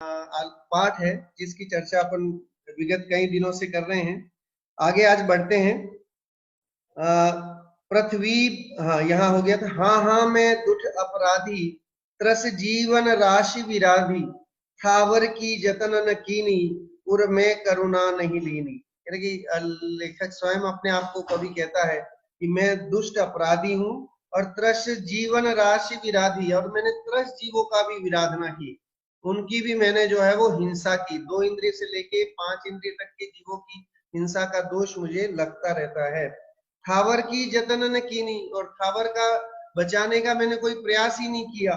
पाठ है जिसकी चर्चा अपन विगत कई दिनों से कर रहे हैं। आगे आज बढ़ते हैं। पृथ्वी, हाँ यहाँ हो गया था। हाँ हाँ मैं दुष्ट अपराधी, त्रस जीवन राशि विराधी, ठावर की जतन न कीनी, उर में करुणा नहीं लीनी। यानी कि लेखक स्वयं अपने आप को कवि कहता है कि मैं दुष्ट अपराधी हूँ और त्रस जीवन राशि विराधी, और मैंने त्रस जीवों का भी विराधना की, उनकी भी मैंने जो है वो हिंसा की। 2 इंद्रिय से लेके 5 इंद्रिय तक के जीवों की हिंसा का दोष मुझे लगता रहता है। ठावर की जतन न कीनी, और ठावर का बचाने का मैंने कोई प्रयास ही नहीं किया।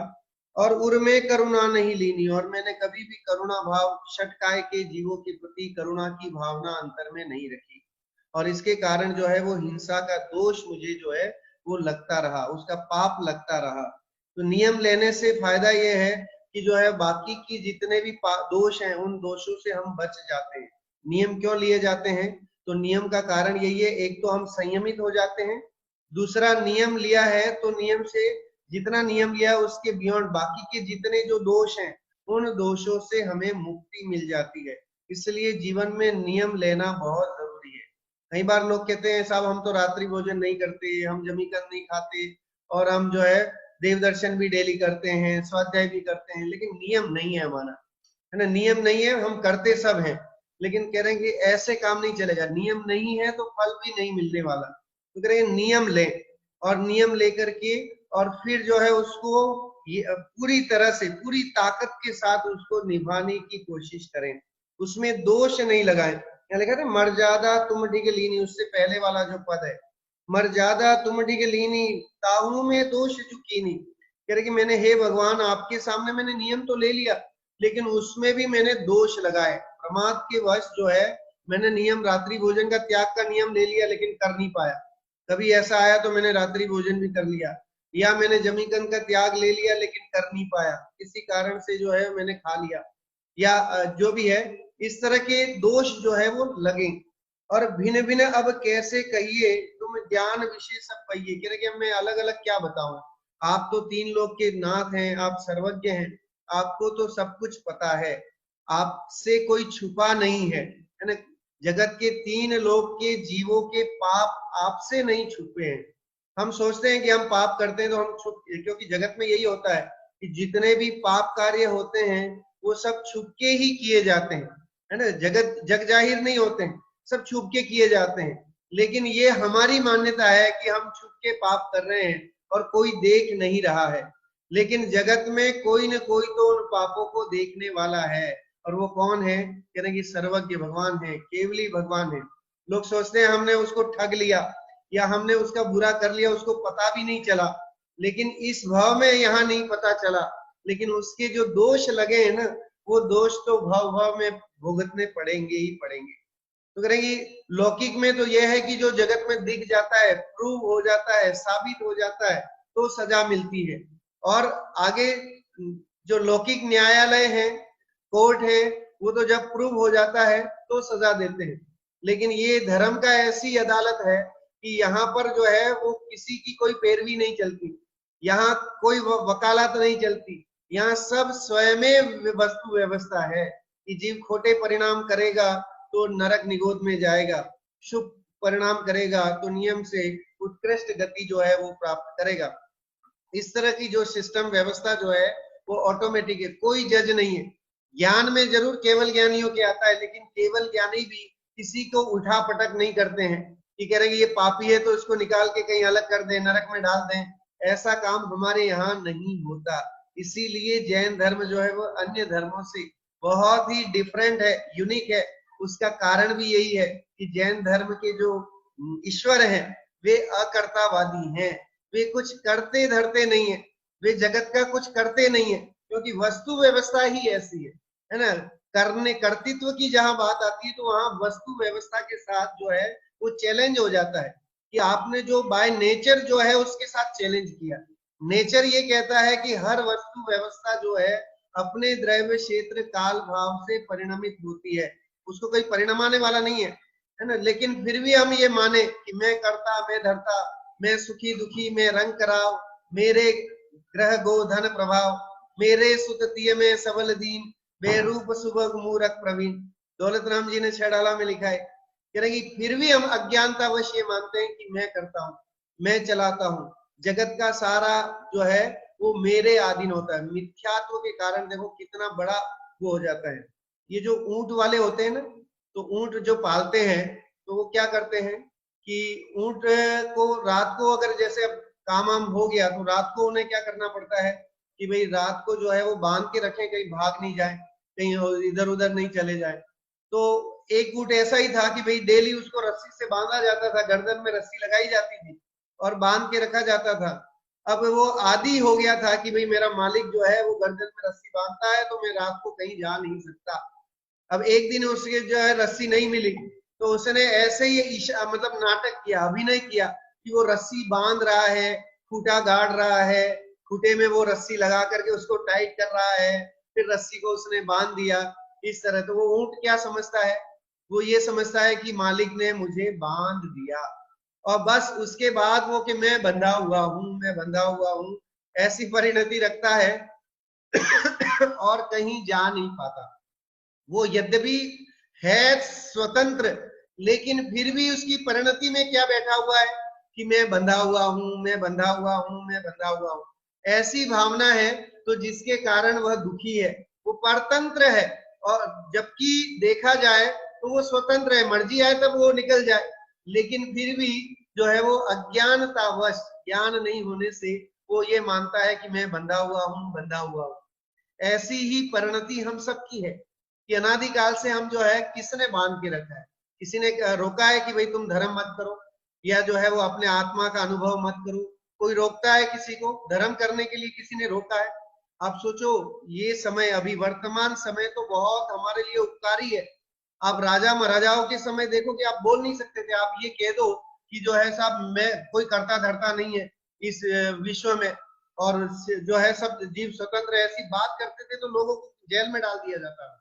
और उर में करुणा नहीं लीनी, और मैंने कभी भी करुणा भाव, षटकाय के जीवों के प्रति करुणा की भावना अंतर में नहीं रखी, और इसके कारण जो है वो हिंसा का दोष मुझे जो है वो लगता रहा, उसका पाप लगता रहा। तो नियम लेने से फायदा ये है कि जो है बाकी की जितने भी दोष हैं उन दोषों से हम बच जाते हैं। नियम क्यों लिए जाते हैं? तो नियम का कारण यही है, एक तो हम संयमित हो जाते हैं, दूसरा नियम लिया है तो नियम से, जितना नियम लिया है उसके बियॉन्ड बाकी के जितने जो दोष हैं उन दोषों से हमें मुक्ति मिल जाती है। इसलिए जीवन में नियम लेना बहुत जरूरी है। कई बार लोग कहते हैं साहब हम तो रात्रि भोजन नहीं करते, हम जमीकंद नहीं खाते, और हम जो है देव दर्शन भी डेली करते हैं, स्वाध्याय भी करते हैं, लेकिन नियम नहीं है हमारा, है ना। नियम नहीं है, हम करते सब हैं, लेकिन कह रहे हैं कि ऐसे काम नहीं चलेगा, नियम नहीं है तो फल भी नहीं मिलने वाला। तो कह रहे हैं नियम ले, और नियम लेकर के और फिर जो है उसको ये पूरी तरह से पूरी ताकत के साथ उसको निभाने की कोशिश करें, उसमें दोष नहीं लगाएं। यहाँ लिखा था मर्यादा तुम डिग लीनी, उससे पहले वाला जो पद है, मर्यादा तुम डिग लीनी, ताहू में दोष चुकीनी। कह रहे कि मैंने, हे भगवान, आपके सामने मैंने नियम तो ले लिया, लेकिन उसमें भी मैंने दोष लगाए, प्रमाद के वश जो है मैंने नियम, रात्रि भोजन का त्याग का नियम ले लिया लेकिन कर नहीं पाया। कभी ऐसा आया तो मैंने रात्रि भोजन भी कर लिया, या मैंने जमीकंद का त्याग ले लिया लेकिन कर नहीं पाया, किसी कारण से जो है मैंने खा लिया, या जो भी है, इस तरह के दोष जो है वो लगे। और भिन्न भिन्न अब कैसे कहिए तुम ज्ञान विशेष सब पाइए। कह रहे कि मैं अलग अलग क्या बताऊं, आप तो 3 लोग के नाथ हैं, आप सर्वज्ञ हैं, आपको तो सब कुछ पता है, आपसे कोई छुपा नहीं है ना। जगत के 3 लोग के जीवों के पाप आपसे नहीं छुपे हैं। हम सोचते हैं कि हम पाप करते हैं तो हम छुप, क्योंकि जगत में यही होता है कि जितने भी पाप कार्य होते हैं वो सब छुप के ही किए जाते हैं, है ना। जगत जग जाहिर नहीं होते हैं, सब छुप के किए जाते हैं। लेकिन ये हमारी मान्यता है कि हम छुप के पाप कर रहे हैं और कोई देख नहीं रहा है, लेकिन जगत में कोई न कोई तो उन पापों को देखने वाला है, और वो कौन है? कह रहे कि सर्वज्ञ भगवान है, केवली भगवान है। लोग सोचते हैं हमने उसको ठग लिया या हमने उसका बुरा कर लिया, उसको पता भी नहीं चला, लेकिन इस भाव में यहाँ नहीं पता चला, लेकिन उसके जो दोष लगे हैं ना, वो दोष तो भाव भाव में भुगतने पड़ेंगे ही पड़ेंगे। तो करेंगे लौकिक में तो यह है कि जो जगत में दिख जाता है, प्रूव हो जाता है, साबित हो जाता है, तो सजा मिलती है। और आगे जो लौकिक न्यायालय है, कोर्ट है, वो तो जब प्रूव हो जाता है तो सजा देते हैं। लेकिन ये धर्म का ऐसी अदालत है कि यहाँ पर जो है वो किसी की कोई पैरवी नहीं चलती, यहाँ कोई वकालत नहीं चलती, यहाँ सब स्वयं वस्तु व्यवस्था है कि जीव खोटे परिणाम करेगा तो नरक निगोद में जाएगा, शुभ परिणाम करेगा तो नियम से उत्कृष्ट गति जो है वो प्राप्त करेगा। इस तरह की जो सिस्टम व्यवस्था जो है वो ऑटोमेटिक है, कोई जज नहीं है। ज्ञान में जरूर केवल ज्ञानियों के आता है, लेकिन केवल ज्ञानी भी किसी को उठा पटक नहीं करते हैं कि कह रहे कि ये पापी है तो इसको निकाल के कहीं अलग कर दें, नरक में डाल दें। ऐसा काम हमारे यहाँ नहीं होता। इसीलिए जैन धर्म जो है वो अन्य धर्मों से बहुत ही डिफरेंट है, यूनिक है। उसका कारण भी यही है कि जैन धर्म के जो ईश्वर हैं वे अकर्तावादी हैं, वे कुछ करते धरते नहीं है, वे जगत का कुछ करते नहीं है, क्योंकि वस्तु व्यवस्था ही ऐसी है ना। करने कर्तृत्व की जहां बात आती है तो वहां वस्तु व्यवस्था के साथ जो है वो चैलेंज हो जाता है कि आपने जो बाय नेचर जो है उसके साथ चैलेंज किया। नेचर ये कहता है कि हर वस्तु व्यवस्था जो है अपने द्रव्य क्षेत्र काल भाव से परिणमित होती है, उसको कोई परिणाम आने वाला नहीं है ना। लेकिन फिर भी हम ये माने कि मैं करता, मैं धरता, मैं सुखी दुखी, मैं रंग कराव, मेरे ग्रह गोधन प्रभाव, मेरे सुततीय में सबल दीन, बेरूप सुबह मूरख प्रवीण। दौलत राम जी ने छह डाला में लिखा है, कह रहे कि फिर भी हम अज्ञानतावश ये मानते हैं कि मैं करता हूँ, मैं चलाता हूँ, जगत का सारा जो है वो मेरे अधीन होता है। मिथ्यात्व के कारण देखो कितना बड़ा वो हो जाता है। ये जो ऊंट वाले होते हैं ना, तो ऊंट जो पालते हैं तो वो क्या करते हैं कि ऊंट को रात को अगर जैसे अब काम वाम हो गया तो रात को उन्हें क्या करना पड़ता है कि भाई रात को जो है वो बांध के रखें, कहीं भाग नहीं जाए, कहीं इधर उधर नहीं चले जाए। तो एक ऊंट ऐसा ही था कि भाई डेली उसको रस्सी से बांधा जाता था, गर्दन में रस्सी लगाई जाती थी और बांध के रखा जाता था। अब वो आदी हो गया था कि भाई मेरा मालिक जो है वो गर्दन में रस्सी बांधता है तो मैं रात को कहीं जा नहीं सकता। अब एक दिन उसके जो है रस्सी नहीं मिली तो उसने ऐसे ही मतलब नाटक किया, अभिनय किया कि वो रस्सी बांध रहा है, खूंटा गाड़ रहा है, खूंटे में वो रस्सी लगा करके उसको टाइट कर रहा है, फिर रस्सी को उसने बांध दिया इस तरह। तो वो ऊंट क्या समझता है, वो ये समझता है कि मालिक ने मुझे बांध दिया और बस उसके बाद वो कि मैं बंधा हुआ हूं, मैं बंधा हुआ हूं, ऐसी परिणति रखता है और कहीं जा नहीं पाता। वो यद्यपि है स्वतंत्र लेकिन फिर भी उसकी परिणति में क्या बैठा हुआ है कि मैं बंधा हुआ हूं, मैं बंधा हुआ हूं, मैं बंधा हुआ हूं, ऐसी भावना है। तो जिसके कारण वह दुखी है, वो परतंत्र है। और जबकि देखा जाए तो वो स्वतंत्र है, मर्जी आए तब वो निकल जाए, लेकिन फिर भी जो है वो अज्ञानतावश, ज्ञान नहीं होने से वो ये मानता है कि मैं बंधा हुआ हूं, बंधा हुआ हूं। ऐसी ही परिणति हम सबकी है कि अनादिकाल से हम जो है किसने बांध के रखा है, किसी ने रोका है कि भाई तुम धर्म मत करो या जो है वो अपने आत्मा का अनुभव मत करो। कोई रोकता है किसी को धर्म करने के लिए, किसी ने रोका है? आप सोचो, ये समय अभी वर्तमान समय तो बहुत हमारे लिए उपकारी है। आप राजा महाराजाओं के समय देखो कि आप बोल नहीं सकते थे, आप ये कह दो कि जो है साहब मैं कोई करता धरता नहीं है इस विश्व में और जो है सब जीव स्वतंत्र है, ऐसी बात करते थे तो लोगों को जेल में डाल दिया जाता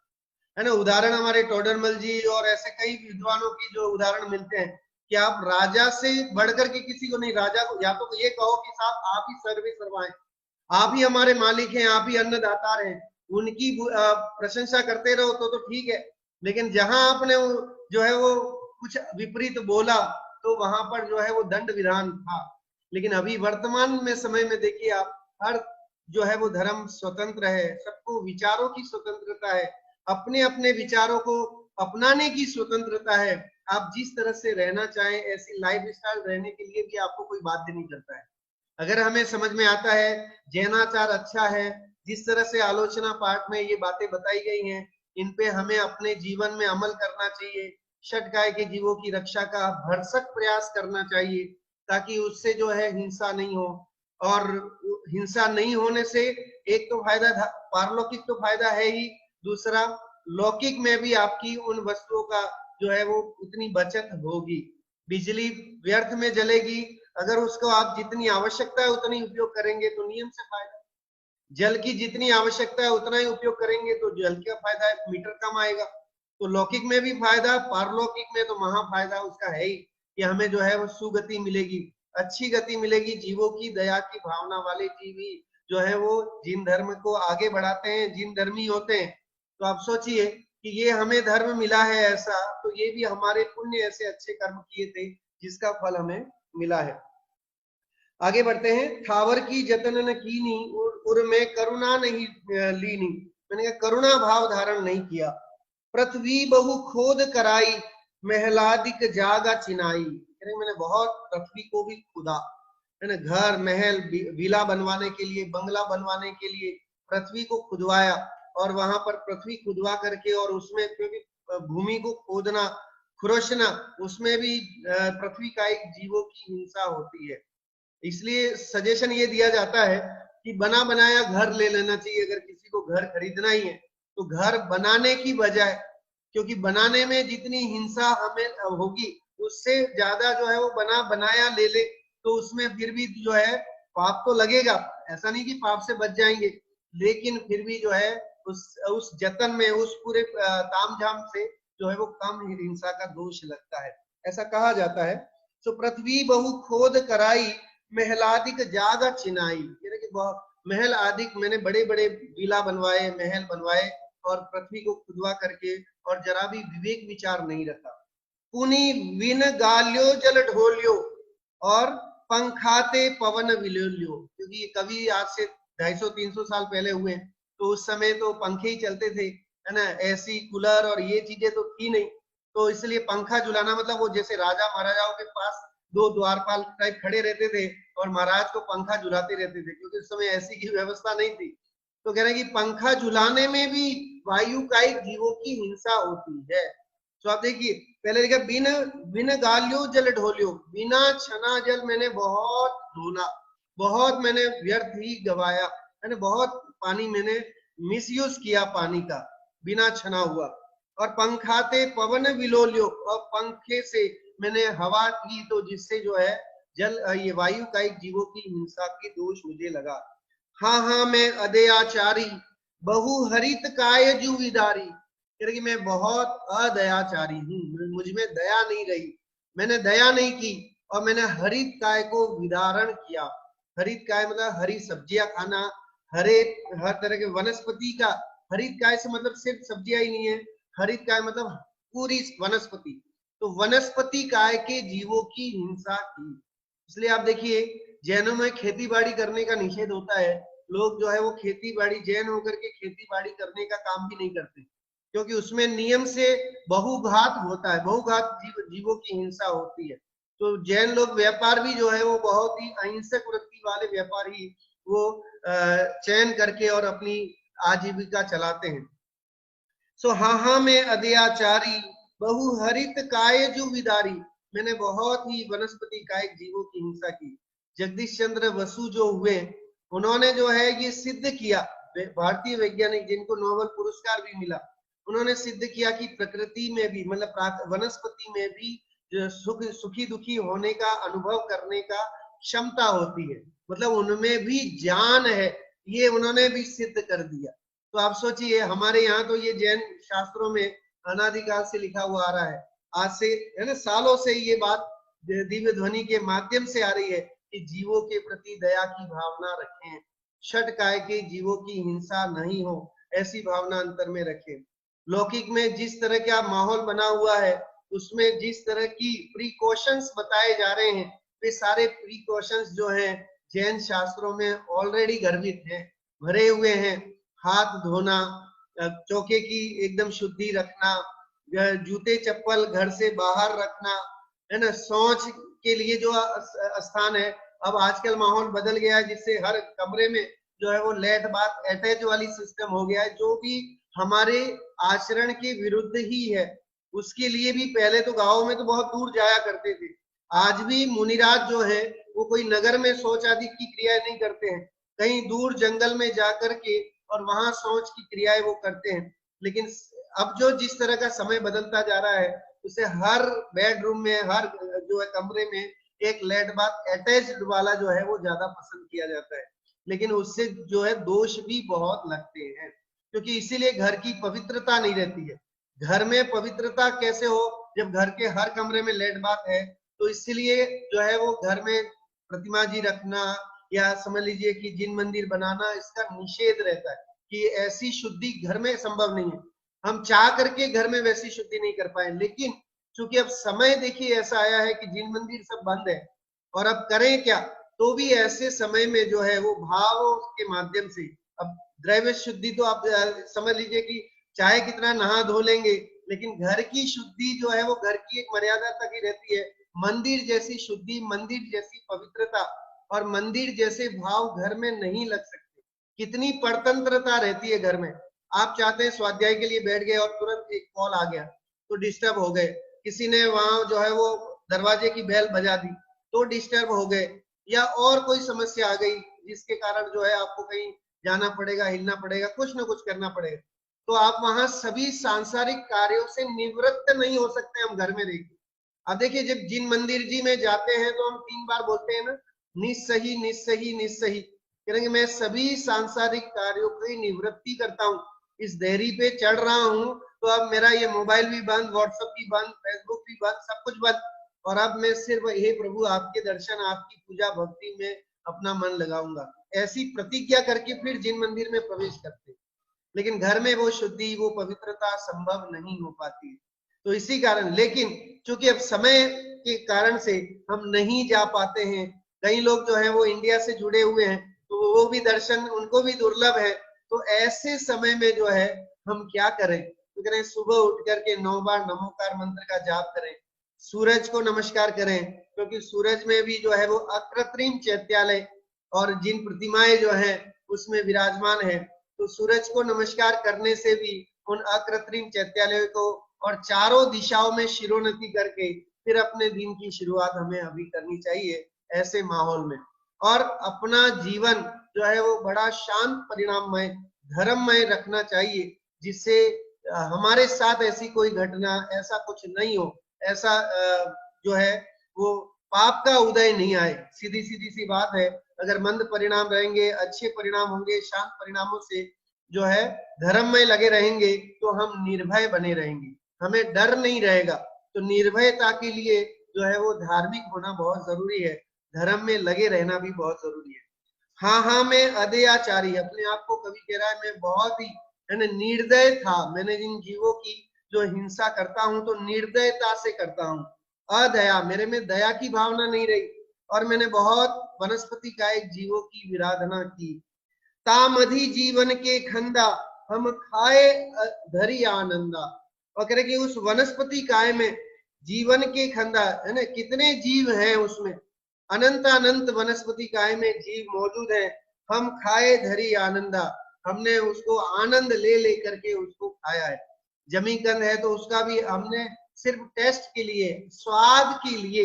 है ना। उदाहरण हमारे टोडरमल जी और ऐसे कई विद्वानों की जो उदाहरण मिलते हैं कि आप राजा से बढ़कर के किसी को नहीं, राजा को या तो ये कहो कि साहब आप ही सर्वे सर्वा हैं, आप ही हमारे मालिक हैं, आप ही अन्नदाता हैं, उनकी प्रशंसा करते रहो तो ठीक है। लेकिन जहां आपने जो है वो कुछ विपरीत बोला तो वहां पर जो है वो दंड विधान था। लेकिन अभी वर्तमान में समय में देखिए आप, हर जो है वो धर्म स्वतंत्र है, सबको विचारों की स्वतंत्रता है, अपने अपने विचारों को अपनाने की स्वतंत्रता है। आप जिस तरह से रहना चाहें ऐसी लाइफ स्टाइल रहने के लिए भी आपको कोई बाध्य नहीं करता है। अगर हमें समझ में आता है जैनाचार अच्छा है, जिस तरह से आलोचना पाठ में ये बातें बताई गई हैं, इन पे हमें अपने जीवन में अमल करना चाहिए। षटकाय के जीवों की रक्षा का भरसक प्रयास करना चाहिए ताकि उससे जो है हिंसा नहीं हो। और हिंसा नहीं होने से एक तो फायदा, पारलौकिक तो फायदा है ही, दूसरा लौकिक में भी आपकी उन वस्तुओं का जो है वो उतनी बचत होगी। बिजली व्यर्थ में जलेगी, अगर उसको आप जितनी आवश्यकता है उतनी उपयोग करेंगे तो नियम से फायदा। जल की जितनी आवश्यकता है उतना ही उपयोग करेंगे तो जल का फायदा है, मीटर कम आएगा। तो लौकिक में भी फायदा, पारलौकिक में तो महा फायदा उसका है ही कि हमें जो है वो सुगति मिलेगी, अच्छी गति मिलेगी। जीवों की दया की भावना वाले जीव ही जो है वो जिन धर्म को आगे बढ़ाते हैं, जिन धर्मी होते हैं। तो आप सोचिए कि ये हमें धर्म मिला है ऐसा, तो ये भी हमारे पुण्य ऐसे अच्छे कर्म किए थे जिसका फल हमें मिला है। आगे बढ़ते हैं। थावर की जतन न कीनी उर में करुणा नहीं लीनी। मैंने कहा करुणा भाव धारण नहीं किया। पृथ्वी बहु खोद कराई महलादिक जागा चिनाई। मैंने बहुत पृथ्वी को भी खुदा, है ना, घर महल विला बनवाने के लिए, बंगला बनवाने के लिए पृथ्वी को खुदवाया। और वहां पर पृथ्वी खुदवा करके और उसमें क्योंकि भूमि को खोदना, खुरसना, उसमें भी पृथ्वी का एक जीवों की हिंसा होती है। इसलिए सजेशन ये दिया जाता है कि बना बनाया घर ले लेना चाहिए। अगर किसी को घर खरीदना ही है तो घर बनाने की बजाय, क्योंकि बनाने में जितनी हिंसा हमें होगी उससे ज्यादा जो है वो बना बनाया ले ले तो उसमें फिर भी जो है पाप तो लगेगा। ऐसा नहीं कि पाप से बच जाएंगे, लेकिन फिर भी जो है उस जतन में, उस पूरे तामझाम से जो है वो कम हिंसा का दोष लगता है, ऐसा कहा जाता है। तो पृथ्वी बहु खोद कराई महलादिक जागा चिनाई, यानी कि महल आदि मैंने बड़े बड़े विला बनवाए, महल बनवाए और पृथ्वी को खुदवा करके और जरा भी विवेक विचार नहीं रखा। पुनि विन गाल्यो जल ढोल्यो और पंखाते पवन विलोल्यो, क्योंकि ये कवि आज से 250-300 साल पहले हुए हैं, तो उस समय तो पंखे ही चलते थे, है ना, एसी कूलर और ये चीजें तो थी नहीं, तो इसलिए पंखा झुलाना मतलब वो जैसे राजा महाराजाओं के पास दो द्वारपाल टाइप खड़े रहते थे और महाराज को पंखा झुलाते रहते थे, क्योंकि उस समय ऐसी की व्यवस्था नहीं थी। तो कह रहे हैं कि पंखा झुलाने में भी वायुकायिक जीवों की हिंसा होती है। तो आप देखिए, पहले लिखा बिन बिन गालियो जल ढोलियो, बिना छना जल मैंने बहुत ढोला, बहुत मैंने व्यर्थ ही गवाया, मैंने बहुत पानी मैंने मिसयूज किया पानी का, बिना छना हुआ। और पंखाते पवन विलोलियो, और पंखे से मैंने हवा ली, तो जिससे जो है जल ये वायु कायिक जीवों की हिंसा की दोष मुझे लगा। हाँ हाँ मैं अदयाचारी बहु हरित काय जू विदारी, कि मैं बहुत अदयाचारी हूँ, मुझ में दया नहीं रही, मैंने दया नहीं की और मैंने हरित काय को विदारण किया। हरित काय मतलब हरी सब्जियां खाना, हरे हर तरह के वनस्पति का, हरित काय से मतलब सिर्फ सब्जियां ही नहीं है, हरित काय मतलब पूरी वनस्पति, तो वनस्पति काय के जीवों की हिंसा की। इसलिए आप देखिए जैनों में खेती बाड़ी करने का निषेध होता है, लोग जो है वो खेती बाड़ी जैन होकर के खेती बाड़ी करने का काम भी नहीं करते, क्योंकि उसमें नियम से बहुघात होता है, बहुघात जीवों की हिंसा होती है। तो जैन लोग व्यापार भी जो है वो बहुत ही अहिंसक वृत्ति वाले व्यापारी वो चयन करके और अपनी आजीविका चलाते हैं। सो हाँ मैं अदयाचारी बहु हरित काय जू विदारी, मैंने बहुत ही वनस्पति कायिक जीवों की हिंसा की। जगदीश चंद्र बसु जो हुए, उन्होंने जो है ये सिद्ध किया, भारतीय वैज्ञानिक जिनको नोबेल पुरस्कार भी मिला, उन्होंने सिद्ध किया कि प्रकृति में भी मतलब वनस्पति में भी सुखी दुखी होने का अनुभव करने का क्षमता होती है, मतलब उनमें भी जान है, ये उन्होंने भी सिद्ध कर दिया। तो आप सोचिए हमारे यहाँ तो ये जैन शास्त्रों में अनादिकाल से लिखा हुआ आ रहा है, आज से है ना सालों से ये बात दिव्य ध्वनि के माध्यम से आ रही है कि जीवों के प्रति दया की भावना रखें, षट काय के जीवों की हिंसा नहीं हो, ऐसी भावना अंतर में रखें। लौकिक में जिस तरह का माहौल बना हुआ है, उसमें जिस तरह की प्रिकॉशंस बताए जा रहे हैं, वे सारे प्रिकॉशंस जो हैं जैन शास्त्रों में ऑलरेडी गर्भित हैं, भरे हुए हैं। हाथ धोना, चौके की एकदम शुद्धि रखना, जूते चप्पल घर से बाहर रखना, है ना, शौच के लिए जो स्थान है, अब आजकल माहौल बदल गया है जिससे हर कमरे में जो है वो लेट बाथ अटैच वाली सिस्टम हो गया है, जो भी हमारे आचरण के विरुद्ध ही है। उसके लिए भी पहले तो गाँव में तो बहुत दूर जाया करते थे, आज भी मुनिराज जो है वो कोई नगर में शौच आदि की क्रियाएं नहीं करते हैं, कहीं दूर जंगल में जाकर के और वहां शौच की क्रियाएं वो करते हैं। लेकिन अब जो जिस तरह का समय बदलता जा रहा है, उसे हर बेडरूम में, हर जो है कमरे में एक लेट बाथ अटैच्ड वाला जो है वो ज्यादा पसंद किया जाता है, लेकिन उससे जो है दोष भी बहुत लगते हैं, क्योंकि इसीलिए घर की पवित्रता नहीं रहती है। घर में पवित्रता कैसे हो जब घर के हर कमरे में लेट बाथ है, तो इसलिए जो है वो घर में प्रतिमा जी रखना या समझ लीजिए कि जिन मंदिर बनाना, इसका निषेध रहता है कि ऐसी शुद्धि घर में संभव नहीं है। हम चाह करके घर में वैसी शुद्धि नहीं कर पाए, लेकिन चूंकि अब समय देखिए ऐसा आया है कि जिन मंदिर सब बंद है, और अब करें क्या, तो भी ऐसे समय में जो है वो भाव के माध्यम से, अब द्रव्य शुद्धि तो आप समझ लीजिए कि चाहे कितना नहा धो लेंगे, लेकिन घर की शुद्धि जो है वो घर की एक मर्यादा तक ही रहती है। मंदिर जैसी शुद्धि, मंदिर जैसी पवित्रता और मंदिर जैसे भाव घर में नहीं लग सकते। कितनी परतंत्रता रहती है घर में, आप चाहते हैं स्वाध्याय के लिए बैठ गए और तुरंत एक कॉल आ गया तो डिस्टर्ब हो गए, किसी ने वहां जो है वो दरवाजे की बेल बजा दी तो डिस्टर्ब हो गए, या और कोई समस्या आ गई जिसके कारण जो है आपको कहीं जाना पड़ेगा, हिलना पड़ेगा, कुछ ना कुछ करना पड़ेगा, तो आप वहां सभी सांसारिक कार्यों से निवृत्त नहीं हो सकते हम घर में रहिए। अब देखिए जब जिन मंदिर जी में जाते हैं तो हम 3 बार बोलते हैं ना, निस्सही निस्सही निस्सही, कहेंगे मैं सभी सांसारिक कार्यों की निवृत्ति करता हूँ, इस देहरी पे चढ़ रहा हूँ, तो अब मेरा ये मोबाइल भी बंद, व्हाट्सएप भी बंद, फेसबुक भी बंद, सब कुछ बंद, और अब मैं सिर्फ हे प्रभु आपके दर्शन, आपकी पूजा भक्ति में अपना मन लगाऊंगा, ऐसी प्रतिज्ञा करके फिर जिन मंदिर में प्रवेश करते हैं। लेकिन घर में वो शुद्धि, वो पवित्रता संभव नहीं हो पाती। तो इसी कारण, लेकिन चूंकि अब समय के कारण से हम नहीं जा पाते हैं, कई लोग जो है वो इंडिया से जुड़े हुए हैं, तो वो भी दर्शन उनको भी दुर्लभ है। तो ऐसे समय में जो है हम क्या करें? तो करें सुबह उठ करके 9 बार नमोकार मंत्र का जाप करें, सूरज को नमस्कार करें, क्योंकि सूरज में भी जो है वो अकृत्रिम चैत्यालय और जिन प्रतिमाएं जो है उसमें विराजमान है, तो सूरज को नमस्कार करने से भी उन अकृत्रिम चैत्यालयों को और चारों दिशाओं में शिरोन्नति करके फिर अपने दिन की शुरुआत हमें अभी करनी चाहिए ऐसे माहौल में। और अपना जीवन जो है वो बड़ा शांत, परिणाममय, धर्ममय रखना चाहिए, जिससे हमारे साथ ऐसी कोई घटना, ऐसा कुछ नहीं हो, ऐसा जो है वो पाप का उदय नहीं आए। सीधी सीधी सी बात है, अगर मंद परिणाम रहेंगे, अच्छे परिणाम होंगे, शांत परिणामों से जो है धर्म में लगे रहेंगे, तो हम निर्भय बने रहेंगे, हमें डर नहीं रहेगा। तो निर्भयता के लिए जो है वो धार्मिक होना बहुत जरूरी है, धर्म में लगे रहना भी बहुत जरूरी है। हाँ हाँ, मैं अदयाचारी, अपने आप को कवि कह रहा है, मैं बहुत ही है ना निर्दय था, मैंने जिन जीवों की जो हिंसा करता हूं तो निर्दयता से करता हूं। अदया, मेरे में दया की भावना नहीं रही, और मैंने बहुत वनस्पति कायिक जीवों की विराधना की। तामधि जीवन के खंदा, हम खाए धरी आनंदा। और कह रहे कि उस वनस्पति काय में जीवन के खंदा है ना, कितने जीव हैं उसमें, अनंत अनंत वनस्पति काय में जीव मौजूद है। हम खाए धरी आनंदा, हमने उसको आनंद ले लेकर के उसको खाया है। जमीकंद है तो उसका भी हमने सिर्फ टेस्ट के लिए, स्वाद के लिए,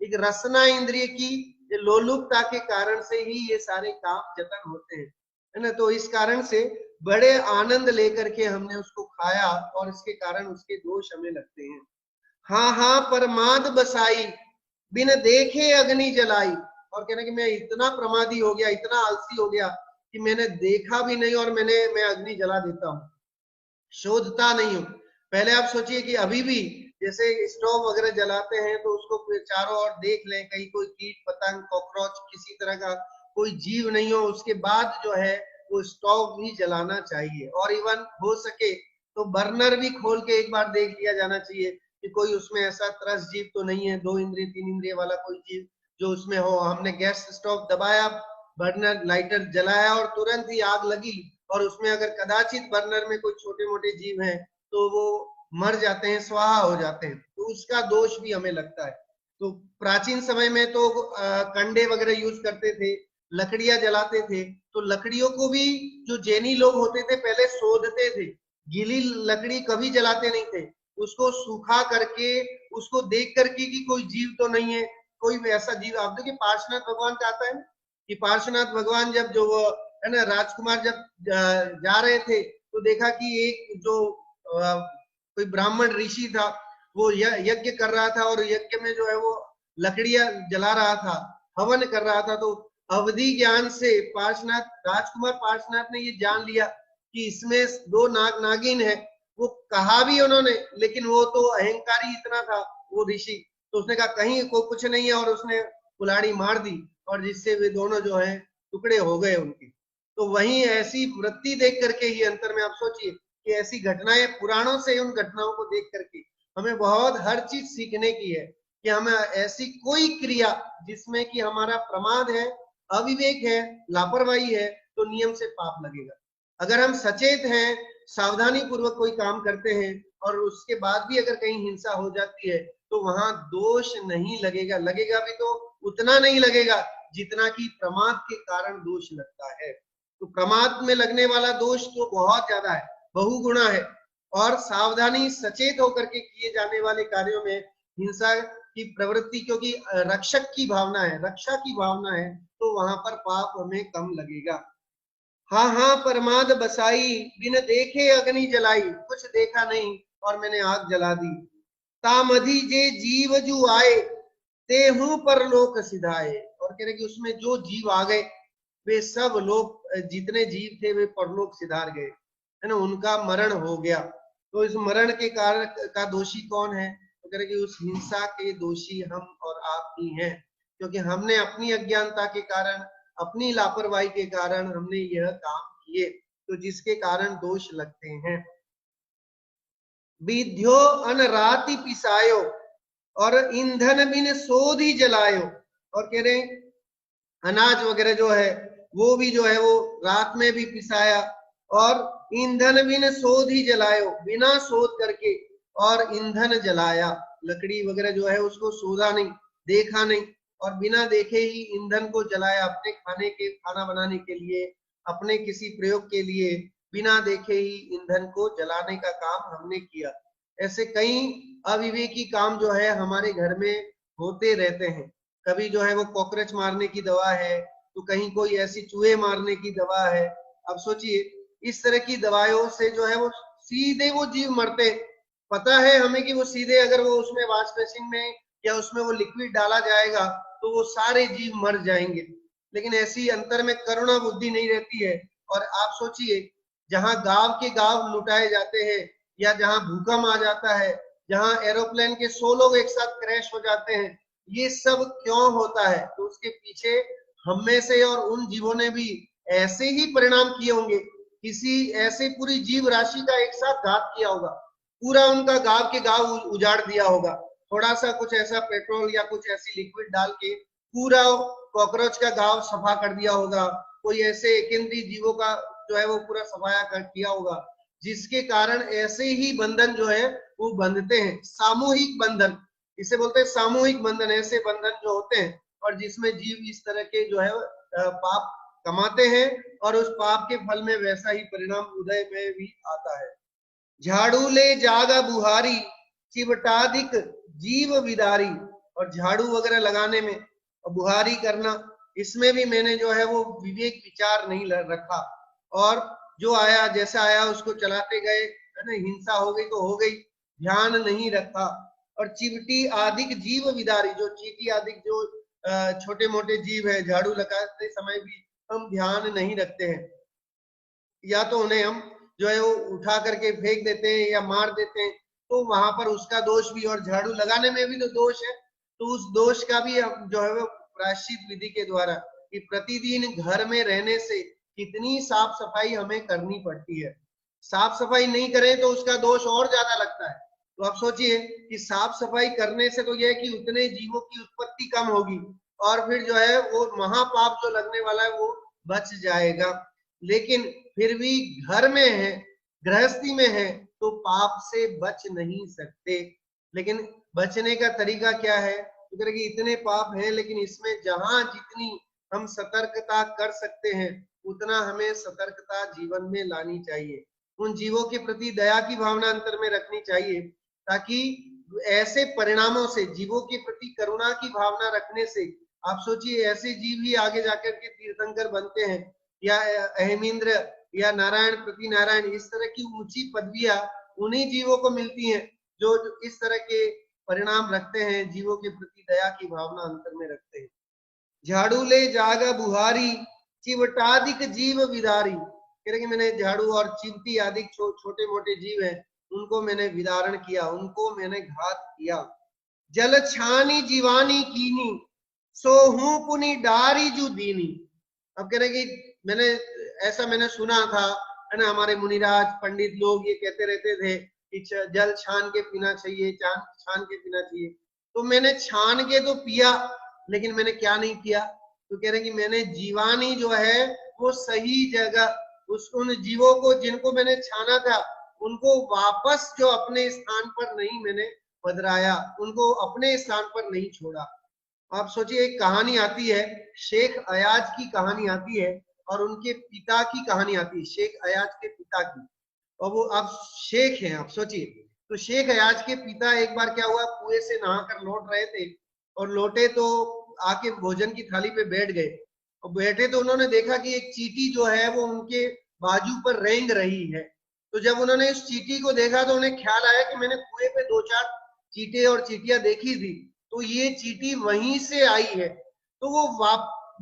एक रसना इंद्रिय की लोलुपता के कारण से ही ये सारे काम जतन होते हैं, है ना। तो इस कारण से बड़े आनंद लेकर के हमने उसको खाया, और इसके कारण उसके दोष हमें लगते हैं। हाँ हाँ, परमाद बसाई, बिन देखे अग्नि जलाई। और कहना कि मैं इतना प्रमादी हो गया, इतना आलसी हो गया कि मैंने देखा भी नहीं और मैं अग्नि जला देता हूँ, शोधता नहीं हूँ। पहले आप सोचिए कि अभी भी जैसे स्टोव वगैरह जलाते हैं तो उसको चारों ओर देख लें, कहीं कोई कीट पतंग, कॉकरोच, किसी तरह का कोई जीव नहीं हो, उसके बाद जो है वो स्टोव भी जलाना चाहिए। और इवन हो सके तो बर्नर भी खोल के एक बार देख लिया जाना चाहिए कि कोई उसमें ऐसा त्रस्त जीव तो नहीं है, 2 इंद्रिय 3 इंद्रिय वाला कोई जीव जो उसमें हो। हमने गैस स्टोव दबाया, बर्नर लाइटर जलाया और तुरंत ही आग लगी, और उसमें अगर कदाचित बर्नर में कोई छोटे मोटे जीव हैं तो वो मर जाते हैं, स्वाहा हो जाते हैं, तो उसका दोष भी हमें लगता है। तो प्राचीन समय में तो कंडे वगैरह यूज करते थे, लकड़ियां जलाते थे, तो लकड़ियों को भी जो जैनी लोग होते थे पहले सोधते थे, गीली लकड़ी कभी जलाते नहीं थे, उसको सूखा करके, उसको देख करके कि कोई जीव तो नहीं है, कोई ऐसा जीव। आप देखिए पार्श्वनाथ भगवान का आता है कि पार्श्वनाथ भगवान जब जो वो है ना राजकुमार जब जा रहे थे, तो देखा कि एक जो कोई ब्राह्मण ऋषि था वो यज्ञ कर रहा था, और यज्ञ में जो है वो लकड़ियां जला रहा था, हवन कर रहा था। तो अवधि ज्ञान से पार्श्वनाथ, राजकुमार पार्श्वनाथ ने ये जान लिया कि इसमें 2 नाग नागिन है। वो कहा भी उन्होंने, लेकिन वो तो अहंकारी इतना था वो ऋषि, तो उसने कहा कहीं को कुछ नहीं है, और उसने कुल्हाड़ी मार दी, और जिससे वे दोनों जो है टुकड़े हो गए उनके। तो वहीं ऐसी वृत्ति देख करके ही अंतर में आप सोचिए कि ऐसी घटनाएं पुराणों से, उन घटनाओं को देख करके हमें बहुत हर चीज सीखने की है कि हमें ऐसी कोई क्रिया जिसमें कि हमारा प्रमाद है, अविवेक है, लापरवाही है, तो नियम से पाप लगेगा। अगर हम सचेत हैं, सावधानी पूर्वक कोई काम करते हैं, और उसके बाद भी अगर कहीं हिंसा हो जाती है, तो वहां दोष नहीं लगेगा, लगेगा भी तो उतना नहीं लगेगा जितना कि प्रमाद के कारण दोष लगता है। तो प्रमाद में लगने वाला दोष तो बहुत ज्यादा है, बहुगुणा है। और सावधानी, सचेत होकर के किए जाने वाले कार्यों में हिंसा की प्रवृत्ति, क्योंकि रक्षक की भावना है, रक्षा की भावना है, तो वहां पर पाप हमें कम लगेगा। हाँ हाँ, परमाद बसाई, बिन देखे अग्नि जलाई, कुछ देखा नहीं और मैंने आग जला दी। तामधि जे जीव जू आए, ते हूं परलोक सिधाए। और कह रहे कि उसमें जो जीव आ गए, वे सब लोग, जितने जीव थे वे परलोक सिधार गए, है ना, उनका मरण हो गया। तो इस मरण के कारण का दोषी कौन है? तो कह रहे कि उस हिंसा के दोषी हम और आप ही हैं, क्योंकि हमने अपनी अज्ञानता के कारण, अपनी लापरवाही के कारण हमने यह काम किए। तो जिसके कारण दोष लगते हैं। विध्यो अनराति पिसायो और ईंधन बिन सोधी जलायो। और कह रहे हैं अनाज वगैरह जो है वो भी जो है वो रात में भी पिसाया और ईंधन बिन सोधी जलायो, बिना शोध करके और ईंधन जलाया, लकड़ी वगैरह जो है उसको सोधा नहीं, देखा नहीं और बिना देखे ही ईंधन को जलाया अपने खाना बनाने के लिए, अपने किसी प्रयोग के लिए बिना देखे ही ईंधन को जलाने का काम हमने किया। ऐसे कई अविवेकी काम जो है हमारे घर में होते रहते हैं। कभी जो है वो कॉकरोच मारने की दवा है, तो कहीं कोई ऐसी चूहे मारने की दवा है। अब सोचिए इस तरह की दवाइयों से जो है वो सीधे वो जीव मरते। पता है हमें कि वो सीधे अगर वो उसमें वॉश बेसिन में या उसमें वो लिक्विड डाला जाएगा तो वो सारे जीव मर जाएंगे, लेकिन ऐसी अंतर में करुणा बुद्धि नहीं रहती है। और आप सोचिए जहां गांव के गांव लुटाए जाते हैं या जहां भूकंप आ जाता है, जहां एरोप्लेन के 100 लोग एक साथ क्रैश हो जाते हैं, ये सब क्यों होता है? तो उसके पीछे हम में से और उन जीवों ने भी ऐसे ही परिणाम किए होंगे, किसी ऐसे पूरी जीव राशि का एक साथ घात किया होगा, पूरा उनका गांव के गांव उजाड़ दिया होगा। थोड़ा सा कुछ ऐसा पेट्रोल या कुछ ऐसी लिक्विड डाल के पूरा कॉकरोच का गांव सफा कर दिया होगा, कोई ऐसे केंद्रीय जीवों का जो है वो पूरा सफाया कर किया होगा, जिसके कारण ऐसे ही बंधन जो है वो बंधते हैं, सामूहिक बंधन, इसे बोलते हैं सामूहिक बंधन। ऐसे बंधन जो होते हैं और जिसमें जीव इस तरह के जो है पाप कमाते हैं और उस पाप के फल में वैसा ही परिणाम उदय में भी आता है। झाड़ू ले जागा बुहारी चिवटाधिक जीव विदारी। और झाड़ू वगैरह लगाने में और बुहारी करना, इसमें भी मैंने जो है वो विवेक विचार नहीं रखा और जो आया जैसा आया उसको चलाते गए, है ना, हिंसा हो गई तो हो गई, ध्यान नहीं रखा। और चिवटी आदिक जीव विदारी, जो चीटी आदिक जो छोटे मोटे जीव है, झाड़ू लगाते समय भी हम ध्यान नहीं रखते हैं, या तो उन्हें हम जो है वो उठा करके फेंक देते हैं या मार देते हैं, तो वहां पर उसका दोष भी, और झाड़ू लगाने में भी तो दोष है, तो उस दोष का भी हम जो है वो प्रायश्चित विधि के द्वारा कि प्रतिदिन घर में रहने से कितनी साफ सफाई हमें करनी पड़ती है, साफ सफाई नहीं करें तो उसका दोष और ज्यादा लगता है। तो आप सोचिए कि साफ सफाई करने से तो यह है कि उतने जीवों की उत्पत्ति कम होगी और फिर जो है वो महापाप जो लगने वाला है वो बच जाएगा। लेकिन फिर भी घर में है, गृहस्थी में है, तो पाप से बच नहीं सकते। लेकिन बचने का तरीका क्या है? तो कि इतने पाप हैं, लेकिन इसमें जहां जितनी हम सतर्कता कर सकते हैं उतना हमें सतर्कता जीवन में लानी चाहिए। उन जीवों के प्रति दया की भावना अंतर में रखनी चाहिए, ताकि ऐसे परिणामों से, जीवों के प्रति करुणा की भावना रखने से, आप सोचिए ऐसे जीव ही आगे जाकर के तीर्थंकर बनते हैं, या अहमिंद्र या नारायण प्रति नारायण, इस तरह की ऊंची पदवियां उन्हीं जीवों को मिलती हैं जो इस तरह के परिणाम रखते हैं, जीवों के प्रति दया की भावना अंतर में रखते हैं। झाड़ू ले जागा बुहारी चिवटादिक जीव विदारी। कह रहे कि मैंने झाड़ू और चिवटी आदि छोटे मोटे जीव हैं उनको मैंने विदारण किया, उनको मैंने घात किया। जल छानी जीवानी कीनी सोहू पुनी डारी जू दीनी। अब कह रहे कि मैंने सुना था, है ना, हमारे मुनिराज पंडित लोग ये कहते रहते थे कि जल छान के पीना चाहिए, छान के पीना चाहिए। तो मैंने छान के तो पिया, लेकिन मैंने क्या नहीं किया? तो कह रहे कि मैंने जीवानी जो है वो सही जगह, उन जीवों को जिनको मैंने छाना था उनको वापस जो अपने स्थान पर नहीं मैंने पधराया, उनको अपने स्थान पर नहीं छोड़ा। आप सोचिए एक कहानी आती है, शेख अयाज की कहानी आती है और उनके पिता की कहानी आती है, शेख अयाज के पिता की। और वो अब शेख हैं, आप सोचिए। तो शेख अयाज के पिता एक बार क्या हुआ, कुएं से नहाकर लौट रहे थे और लौटे तो आके भोजन की थाली पे बैठ गए और बैठे तो उन्होंने देखा कि एक चींटी जो है वो उनके बाजू पर रेंग रही है। तो जब उन्होंने इस चींटी को देखा तो उन्हें ख्याल आया कि मैंने कुएं पे 2-4 चींटे और चींटियां देखी थी, तो ये चींटी वहीं से आई है। तो वो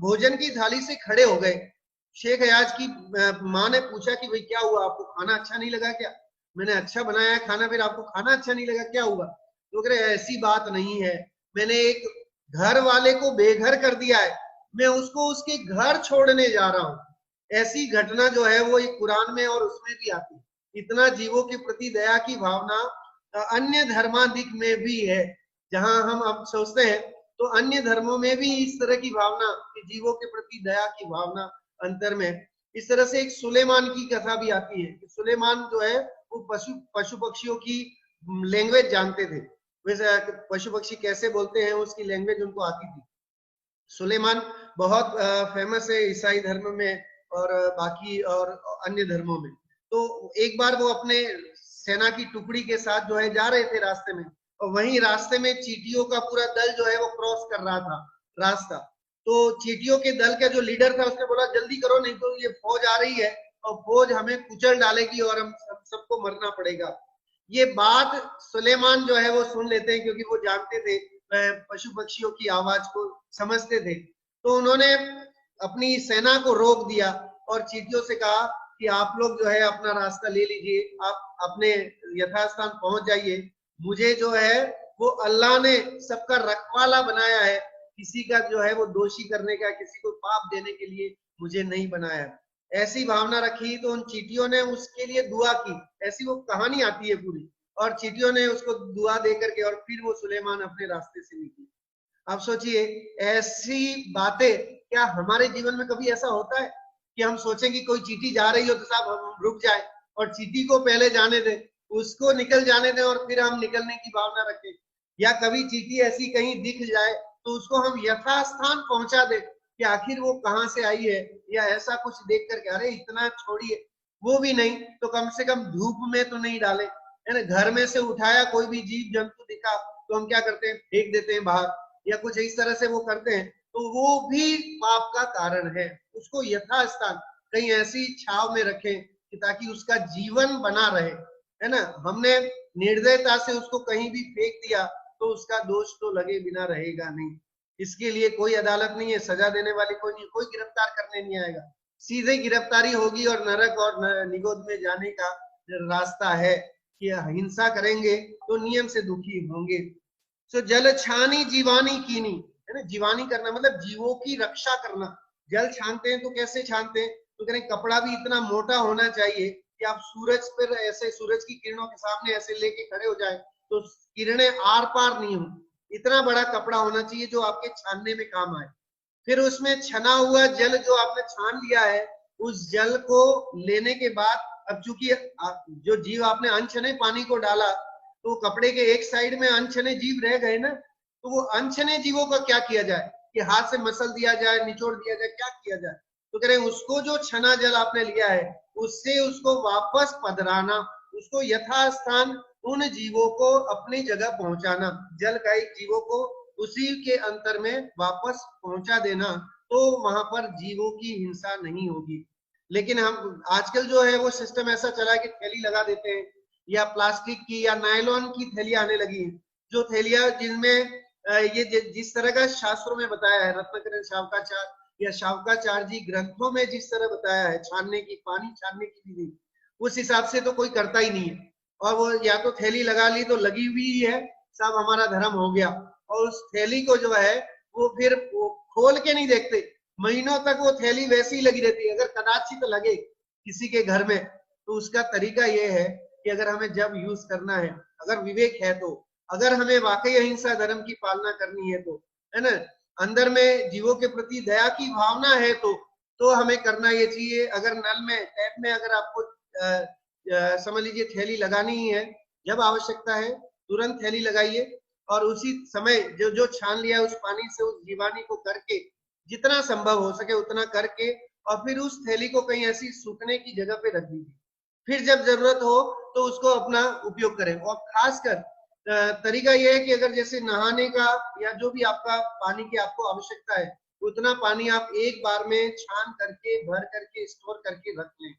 भोजन की थाली से खड़े हो गए। शेख अयाज की माँ ने पूछा कि भाई क्या हुआ, आपको खाना अच्छा नहीं लगा क्या? मैंने अच्छा बनाया है खाना, फिर आपको खाना अच्छा नहीं लगा, क्या हुआ? तो कह रहे ऐसी बात नहीं है, मैंने एक घर वाले को बेघर कर दिया है, मैं उसको उसके घर छोड़ने जा रहा हूँ। ऐसी घटना जो है वो एक कुरान में और उसमें भी आती है। इतना जीवों के प्रति दया की भावना अन्य धर्माधिक में भी है। जहां हम अब सोचते हैं तो अन्य धर्मों में भी इस तरह की भावना, कि जीवों के प्रति दया की भावना अंतर में है। इस तरह से एक सुलेमान की कथा भी आती है कि सुलेमान जो है वो पशु पक्षियों की लैंग्वेज जानते थे। वैसे पशु पक्षी कैसे बोलते हैं उसकी लैंग्वेज उनको आती थी। सुलेमान बहुत फेमस है ईसाई धर्म में और बाकी और अन्य धर्मों में। तो एक बार वो अपने सेना की टुकड़ी के साथ जो है जा रहे थे रास्ते में, और वहीं रास्ते में चींटियों का पूरा दल जो है वो क्रॉस कर रहा था रास्ता। तो चींटियों के दल का जो लीडर था उसने बोला जल्दी करो नहीं तो ये फौज आ रही है और फौज हमें कुचल डालेगी और हम सबको मरना पड़ेगा। ये बात सुलेमान जो है वो सुन लेते हैं क्योंकि वो जानते थे, पशु पक्षियों की आवाज को समझते थे। तो उन्होंने अपनी सेना को रोक दिया और चींटियों से कहा कि आप लोग जो है अपना रास्ता ले लीजिए, आप अपने यथास्थान पहुंच जाइए। मुझे जो है वो अल्लाह ने सबका रखवाला बनाया है, किसी का जो है वो दोषी करने का, किसी को पाप देने के लिए मुझे नहीं बनाया। ऐसी भावना रखी तो उन चींटियों ने उसके लिए दुआ की। ऐसी वो कहानी आती है पूरी, और चींटियों ने उसको दुआ दे करके और फिर वो सुलेमान अपने रास्ते से निकले। आप सोचिए, ऐसी बातें क्या हमारे जीवन में कभी ऐसा होता है कि हम सोचें कि कोई चींटी जा रही हो तो साहब हम रुक जाए और चींटी को पहले जाने दें, उसको निकल जाने दें और फिर हम निकलने की भावना रखें। या कभी चींटी ऐसी कहीं दिख जाए तो उसको हम यथास्थान पहुंचा दें कि आखिर वो कहां से आई है, या ऐसा कुछ देख करके अरे इतना छोड़िए, वो भी नहीं तो कम से कम धूप में तो नहीं डाले, है ना। घर में से उठाया कोई भी जीव जंतु दिखा तो हम क्या करते हैं, फेंक देते हैं बाहर, या कुछ इस तरह से वो करते हैं, तो वो भी पाप का कारण है। उसको यथास्थान कहीं ऐसी छाव में रखें कि ताकि उसका जीवन बना रहे, है ना। हमने निर्दयता से उसको कहीं भी फेंक दिया तो उसका दोष तो लगे बिना रहेगा नहीं। इसके लिए कोई अदालत नहीं है, सजा देने वाली कोई नहीं, कोई गिरफ्तार करने नहीं आएगा। सीधे गिरफ्तारी होगी और नरक और निगोद में जाने का रास्ता है कि हिंसा करेंगे तो नियम से दुखी होंगे। सो जल छानी जीवानी कीनी, है ना। जीवानी करना मतलब जीवों की रक्षा करना। जल छानते हैं तो कैसे छानते हैं, तो कह रहे कपड़ा भी इतना मोटा होना चाहिए कि आप सूरज पर ऐसे, सूरज की किरणों के सामने ऐसे लेके खड़े हो जाए तो किरणें आर पार नहीं हो। इतना बड़ा कपड़ा होना चाहिए जो आपके छानने में काम आए। फिर उसमें छना हुआ जल जो आपने छान लिया है, उस जल को लेने के बाद, अब चूंकि जो जीव आपने अनछने पानी को डाला तो कपड़े के एक साइड में अनछने जीव रह गए ना, तो वो अनछने जीवों का क्या किया जाए, कि हाथ से मसल दिया जाए, निचोड़ दिया जाए, क्या किया जाए, तो कह रहे उसको जो छना जल आपने लिया है उससे उसको वापस पधराना, उसको यथास्थान उन जीवों को अपनी जगह पहुंचाना, जल का एक जीवों को उसी के अंतर में वापस पहुंचा देना, तो वहां पर जीवों की हिंसा नहीं होगी। लेकिन हम आजकल जो है वो सिस्टम ऐसा चला है कि थैली लगा देते हैं, या प्लास्टिक की या नायलॉन की थैलियां आने लगी है, जो थैलियां जिनमें ये जिस तरह का शास्त्रों में बताया है, रत्नाकरण शावकाचार या शावकाचार जी ग्रंथों में जिस तरह बताया है छानने की, पानी छानने की विधि, उस हिसाब से तो कोई करता ही नहीं है। और वो या तो थैली लगा ली तो लगी हुई है, सब हमारा धर्म हो गया, और उस थैली को जो है वो फिर वो खोल के नहीं देखते, महीनों तक वो थैली वैसी ही लगी रहती है। अगर कदाचित लगे किसी के घर में तो उसका तरीका ये है कि अगर हमें जब यूज करना है, अगर विवेक है तो, अगर हमें वाकई अहिंसा धर्म की पालना करनी है तो, है ना, अंदर में जीवों के प्रति दया की भावना है तो हमें करना ये चाहिए। अगर नल में, टैप में अगर आपको समझ लीजिए थैली लगानी ही है, जब आवश्यकता है तुरंत थैली लगाइए, और उसी समय जो जो छान लिया उस पानी से उस जीवानी को करके, जितना संभव हो सके उतना करके, और फिर उस थैली को कहीं ऐसी सूखने की जगह पे रख दीजिए। फिर जब जरूरत हो तो उसको अपना उपयोग करें। और खासकर तरीका यह है कि अगर जैसे नहाने का या जो भी आपका पानी की आपको आवश्यकता है, उतना पानी आप एक बार में छान करके, भर करके, स्टोर करके रख लें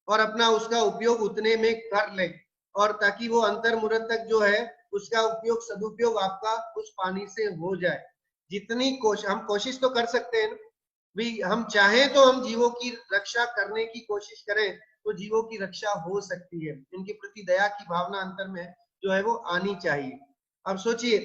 और अपना उसका उपयोग उतने में कर लें, और ताकि वो अंतर मुरत तक जो है उसका उपयोग, सदुपयोग आपका उस पानी से हो जाए। जितनी हम कोशिश तो कर सकते हैं भी, हम चाहें तो हम जीवों की रक्षा करने की कोशिश करें तो जीवों की रक्षा हो सकती है। इनके प्रति दया की भावना अंतर में जो है वो आनी चाहिए। अब सोचिए,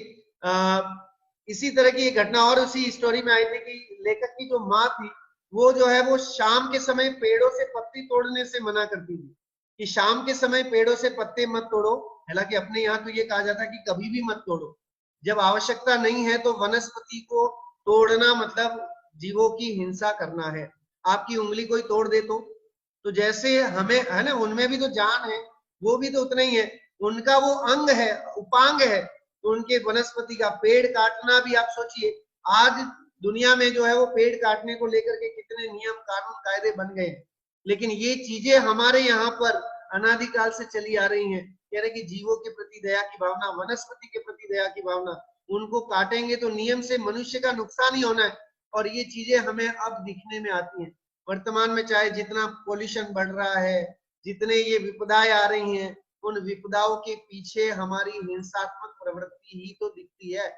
इसी तरह की एक घटना और उसी स्टोरी में आई थी कि लेखक की जो माँ थी वो जो है वो शाम के समय पेड़ों से पत्ती तोड़ने से मना करती थी कि शाम के समय पेड़ों से पत्ते मत तोड़ो। हालांकि अपने यहाँ तो ये कहा जाता है कि कभी भी मत तोड़ो, जब आवश्यकता नहीं है तो वनस्पति को तोड़ना मतलब जीवों की हिंसा करना है। आपकी उंगली कोई तोड़ दे तो जैसे हमें है ना, उनमें भी तो जान है, वो भी तो उतना ही है, उनका वो अंग है, उपांग है, तो उनके वनस्पति का पेड़ काटना भी आप सोचिए। आज दुनिया में जो है वो पेड़ काटने को लेकर के कितने नियम कानून कायदे बन गए हैं, लेकिन ये चीजें हमारे यहाँ पर अनादिकाल से चली आ रही हैं। कह रहे कि जीवों के प्रति दया की भावना, वनस्पति के प्रति दया की भावना, उनको काटेंगे तो नियम से मनुष्य का नुकसान ही होना है। और ये चीजें हमें अब दिखने में आती हैं वर्तमान में, चाहे जितना पोल्यूशन बढ़ रहा है, जितने ये विपदाएं आ रही हैं, उन विपदाओं के पीछे हमारी हिंसात्मक प्रवृत्ति ही तो दिखती है,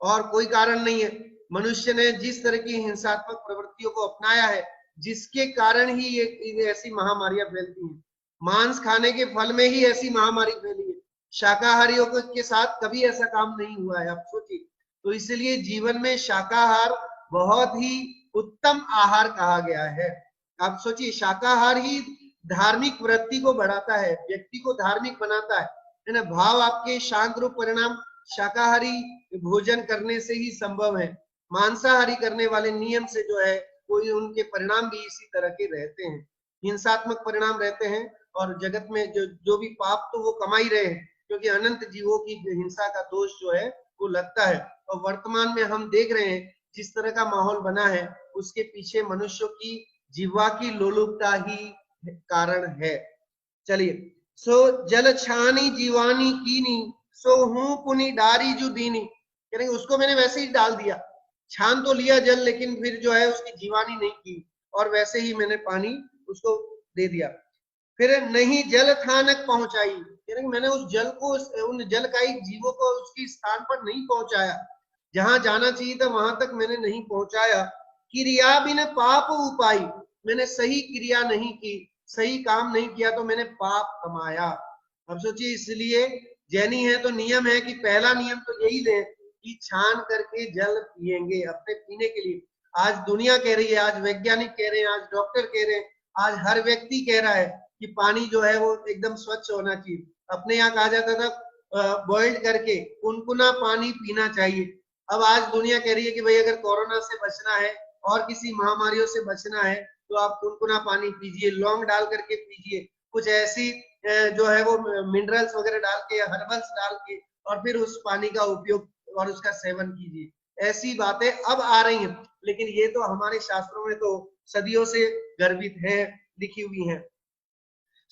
और कोई कारण नहीं है। मनुष्य ने जिस तरह की हिंसात्मक प्रवृत्तियों को अपनाया है, जिसके कारण ही ये ऐसी महामारियां फैलती हैं। मांस खाने के फल में ही ऐसी महामारी फैली है, शाकाहारियों के साथ कभी ऐसा काम नहीं हुआ है, आप सोचिए। तो इसलिए जीवन में शाकाहार बहुत ही उत्तम आहार कहा गया है। आप सोचिए, शाकाहार ही धार्मिक वृत्ति को बढ़ाता है, व्यक्ति को धार्मिक बनाता है ना। भाव आपके शांत रूप परिणाम शाकाहारी भोजन करने से ही संभव है। मांसाहारी करने वाले नियम से जो है कोई उनके परिणाम भी इसी तरह के रहते हैं, हिंसात्मक परिणाम रहते हैं। और जगत में जो भी पाप तो वो कमा ही रहे हैं, क्योंकि अनंत जीवों की हिंसा का दोष जो है वो लगता है। और वर्तमान में हम देख रहे हैं जिस तरह का माहौल बना है, उसके पीछे मनुष्यों की जीवा की लोलुपता ही कारण है। चलिए, सो जल छानी जीवानी कीनी, सो हूं पुनि डारी जु दीनी। यानी उसको मैंने वैसे ही डाल दिया, छान तो लिया जल, लेकिन फिर जो है उसकी जीवानी नहीं की, और वैसे ही मैंने पानी उसको दे दिया। फिर नहीं जल थानक पहुंचाई, यानी मैंने उस जल को, उन जलकाई जीवों को उसकी स्थान पर नहीं पहुंचाया, जहां जाना चाहिए था वहां तक मैंने नहीं पहुंचाया। क्रिया बिन पाप उपाई, मैंने सही क्रिया नहीं की, सही काम नहीं किया तो मैंने पाप कमाया। अब सोचिए, इसलिए जैनी है तो नियम है कि पहला नियम तो यही ले कि छान करके जल पिएंगे अपने पीने के लिए। आज दुनिया कह रही है, आज वैज्ञानिक कह रहे हैं, आज डॉक्टर कह रहे हैं, आज हर व्यक्ति कह रहा है कि पानी जो है वो एकदम स्वच्छ होना चाहिए। अपने यहाँ कहा जाता था बॉइल्ड करके कुनकुना पानी पीना चाहिए। अब आज दुनिया कह रही है कि भाई अगर कोरोना से बचना है और किसी महामारियों से बचना है तो आप कुनकुना पानी पीजिए, लौंग डाल करके पीजिए, कुछ ऐसी जो है वो मिनरल्स वगैरह डाल के, हर्बल्स डाल के, और फिर उस पानी का उपयोग और उसका सेवन कीजिए। ऐसी बातें अब आ रही हैं, लेकिन ये तो हमारे शास्त्रों में तो सदियों से गर्भित है, लिखी हुई है।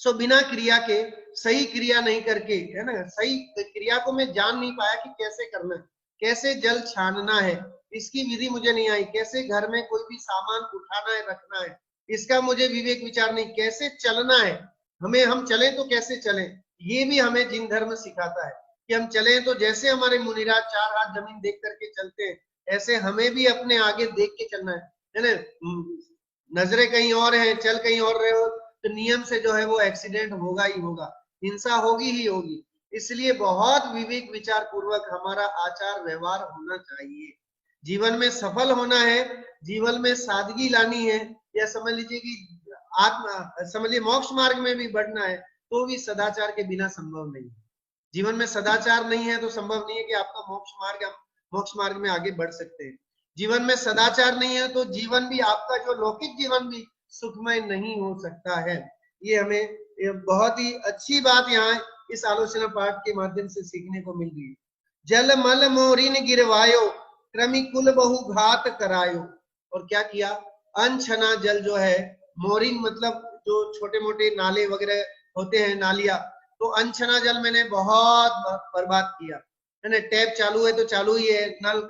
सो बिना क्रिया के, सही क्रिया नहीं करके, है ना, सही क्रिया को मैं जान नहीं पाया कि कैसे करना है, कैसे जल छानना है, इसकी विधि मुझे नहीं आई, कैसे घर में कोई भी सामान उठाना है रखना है, इसका मुझे विवेक विचार नहीं, कैसे चलना है, हमें, हम चले तो कैसे चले, ये भी हमें जिन धर्म सिखाता है कि हम चले तो जैसे हमारे मुनिराज चार हाथ जमीन देख करके चलते हैं, ऐसे हमें भी अपने आगे देख के चलना है ना। नजरें कहीं और हैं, चल कहीं और रहे हो तो नियम से जो है वो एक्सीडेंट होगा ही होगा, हिंसा होगी ही होगी। इसलिए बहुत विवेक विचार पूर्वक हमारा आचार व्यवहार होना चाहिए। जीवन में सफल होना है, जीवन में सादगी लानी है, या समझ लीजिए कि आत्मा, समझिए मोक्ष मार्ग में भी बढ़ना है, तो भी सदाचार के बिना संभव नहीं है। जीवन में सदाचार नहीं है तो संभव नहीं है कि आपका मोक्ष मार्ग में आगे बढ़ सकते हैं। जीवन में सदाचार नहीं है तो जीवन भी आपका, जो लौकिक जीवन भी सुखमय नहीं हो सकता है। ये हमें बहुत ही अच्छी बात यहाँ इस आलोचना पाठ के माध्यम से सीखने को मिल रही है। जल मल मोरिन गिरवायो, क्रमि कुल बहु घात करायो। और क्या किया, अनछना जल जो है, मोरिन मतलब जो छोटे मोटे नाले वगैरह होते हैं, नालियां, तो अनछना जल मैंने बहुत बर्बाद किया, है ना। टैप चालू है तो चालू ही है, नल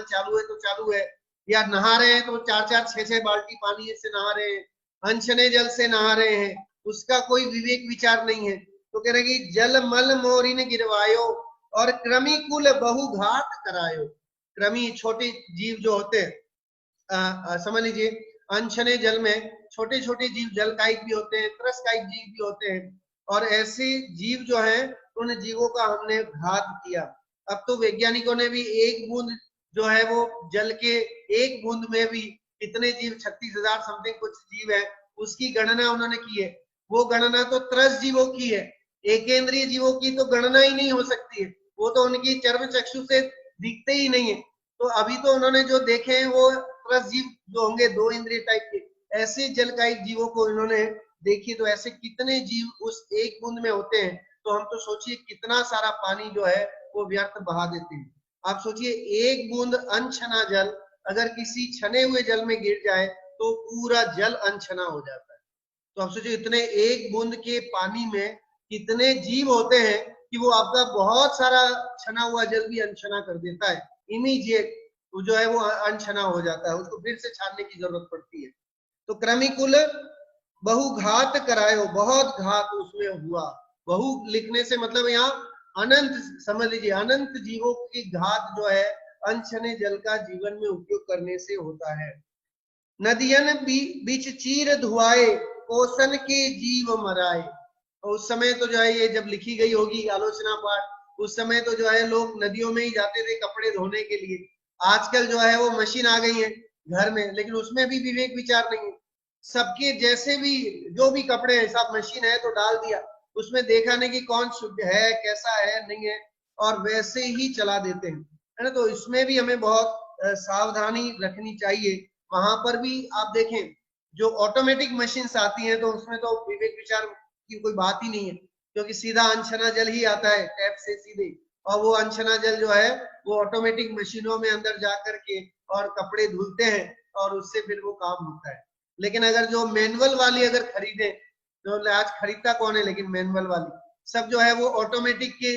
चालू है तो चालू है, या नहा रहे हैं तो 4-4 6-6 बाल्टी पानी से नहा रहे हैं, अनछने जल से नहा रहे हैं, उसका कोई विवेक विचार नहीं है। तो कह रहे कि जल मल मोरिन गिरवायो और क्रमि कुल बहु घात करायो। क्रमि छोटे जीव जो होते हैं, समझ लीजिए, अनछने जल में छोटे छोटे जीव, जलकायिक भी होते हैं, त्रसकायिक जीव भी होते हैं, और ऐसे जीव जो है उन जीवों का हमने घात किया। अब तो वैज्ञानिकों ने भी एक बूंद जो है वो जल के, एक बूंद में भी कितने जीव, 36,000 समथिंग कुछ जीव है, उसकी गणना उन्होंने की है। वो गणना तो त्रस जीवों की है, एकेंद्रीय जीवों की तो गणना ही नहीं हो सकती है, वो तो उनकी चर्म चक्षु से दिखते ही नहीं है। तो अभी तो उन्होंने जो देखे हैं वो त्रस जीव जो होंगे 2 इंद्रिय टाइप के, ऐसे जलकायिक जीवों को इन्होंने देखी। तो ऐसे कितने जीव उस एक बूंद में होते हैं, तो हम तो सोचिए कितना सारा पानी जो है वो व्यर्थ बहा देते हैं। आप सोचिए एक बूंद अनछना जल अगर किसी छने हुए जल में गिर जाए तो पूरा जल अनछना हो जाता है। तो आप सोचिए इतने एक बूंद के पानी में कितने जीव होते हैं कि वो आपका बहुत सारा छना हुआ जल भी अनछना कर देता है, इमीडिएट वो जो है वो अनछना हो जाता है, उसको फिर से छानने की जरूरत पड़ती है। तो क्रमिकुल बहुघात करायो, बहुत घात उसमें हुआ। बहु लिखने से मतलब यहाँ अनंत, समझ लीजिए अनंत जीवों की घात जो है अनछने जल का जीवन में उपयोग करने से होता है। नदियन बीच चीर धुआए, पोषण के जीव मराए। और उस समय तो जो है ये जब लिखी गई होगी आलोचना पाठ, उस समय तो जो है लोग नदियों में ही जाते थे कपड़े धोने के लिए। आजकल जो है वो मशीन आ गई है घर में, लेकिन उसमें भी विवेक विचार नहीं है। सबके जैसे भी जो भी कपड़े हैं सब मशीन है तो डाल दिया, उसमें देखा नहीं कि कौन शुद्ध है कैसा है नहीं है, और वैसे ही चला देते हैं, है ना। तो इसमें भी हमें बहुत सावधानी रखनी चाहिए। वहां पर भी आप देखें जो ऑटोमेटिक मशीन आती है तो उसमें तो विवेक विचार की कोई बात ही नहीं है, क्योंकि सीधा अनछना जल ही आता है टैप से सीधे, और वो अनछना जल जो है वो ऑटोमेटिक मशीनों में अंदर जा करके और कपड़े धुलते हैं और उससे फिर वो काम होता है। लेकिन अगर जो मैनुअल वाली अगर खरीदे, तो आज खरीदता कौन है, लेकिन मैनुअल वाली सब जो है वो ऑटोमेटिक के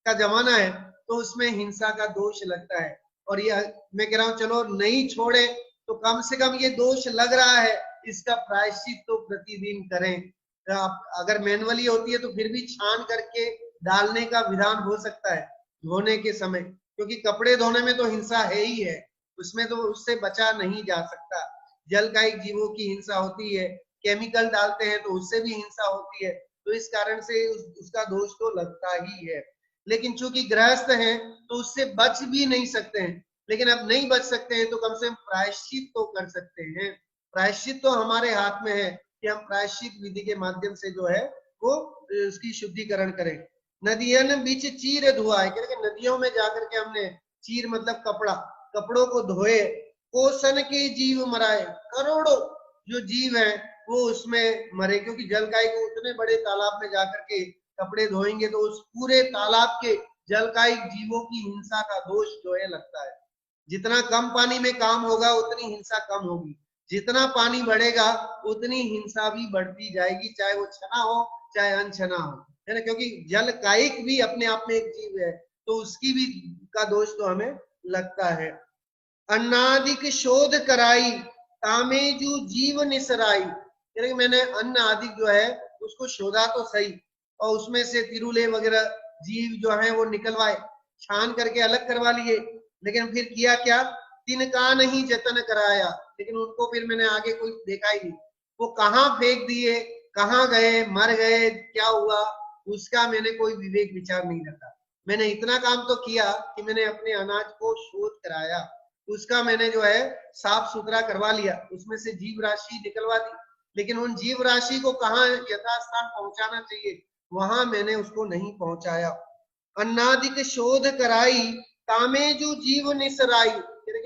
का जमाना है, तो उसमें हिंसा का दोष लगता है। और ये मैं कह रहा हूँ चलो नहीं छोड़े तो कम से कम ये दोष लग रहा है, इसका प्रायश्चित तो प्रतिदिन करें। अगर मैनुअली होती है तो फिर भी छान करके डालने का विधान हो सकता है धोने के समय, क्योंकि कपड़े धोने में तो हिंसा है ही है, उसमें तो उससे बचा नहीं जा सकता। जलकायिक जीवों की हिंसा होती है, केमिकल डालते हैं तो उससे भी हिंसा होती है, तो इस कारण से उसका दोष तो लगता ही है। लेकिन चूंकि गृहस्थ हैं तो उससे बच भी नहीं सकते हैं, लेकिन अब नहीं बच सकते हैं तो कम से कम प्रायश्चित तो कर सकते हैं। प्रायश्चित तो हमारे हाथ में है कि हम प्रायश्चित विधि के माध्यम से जो है वो उसकी शुद्धिकरण करें। नदियन बीच चीर धुआए, नदियों में जाकर के हमने चीर मतलब कपड़ा, कपड़ों को धोए, पोषण के जीव मराए, करोड़ों जो जीव है वो उसमें मरे, क्योंकि जलकाई को उतने बड़े तालाब में जाकर के कपड़े धोएंगे तो उस पूरे तालाब के जलकायिक जीवों की हिंसा का दोष जो है लगता है। जितना कम पानी में काम होगा उतनी हिंसा कम होगी, जितना पानी बढ़ेगा उतनी हिंसा भी बढ़ती जाएगी, चाहे वो छना हो चाहे अनछना हो, है ना। क्योंकि जल कायिक भी अपने आप में एक जीव है, तो उसकी भी का दोष तो हमें लगता है। अन्नादिक शोध कराई, तामेजु जीव निसराई, यानी मैंने अन्न आदि जो है उसको शोधा तो सही, और उसमें से तिरुले वगैरह जीव जो है वो निकलवाए, छान करके अलग करवा लिए, लेकिन फिर किया क्या, तिनका नहीं जतन कराया, लेकिन उनको फिर मैंने आगे कोई देखा ही नहीं, वो कहाँ फेंक दिए, कहाँ गए, मर गए, क्या हुआ, उसका मैंने कोई विवेक विचार नहीं रखा। मैंने इतना काम तो किया कि मैंने अपने अनाज को शोध कराया, उसका मैंने जो है साफ सुथरा करवा लिया, उसमें से जीव राशि निकलवा दी, लेकिन उन जीव राशि को कहाँ यथास्थान पहुंचाना चाहिए वहां मैंने उसको नहीं पहुंचाया। अन्नादिक शोध कराई, तामेजु जीव निसराई,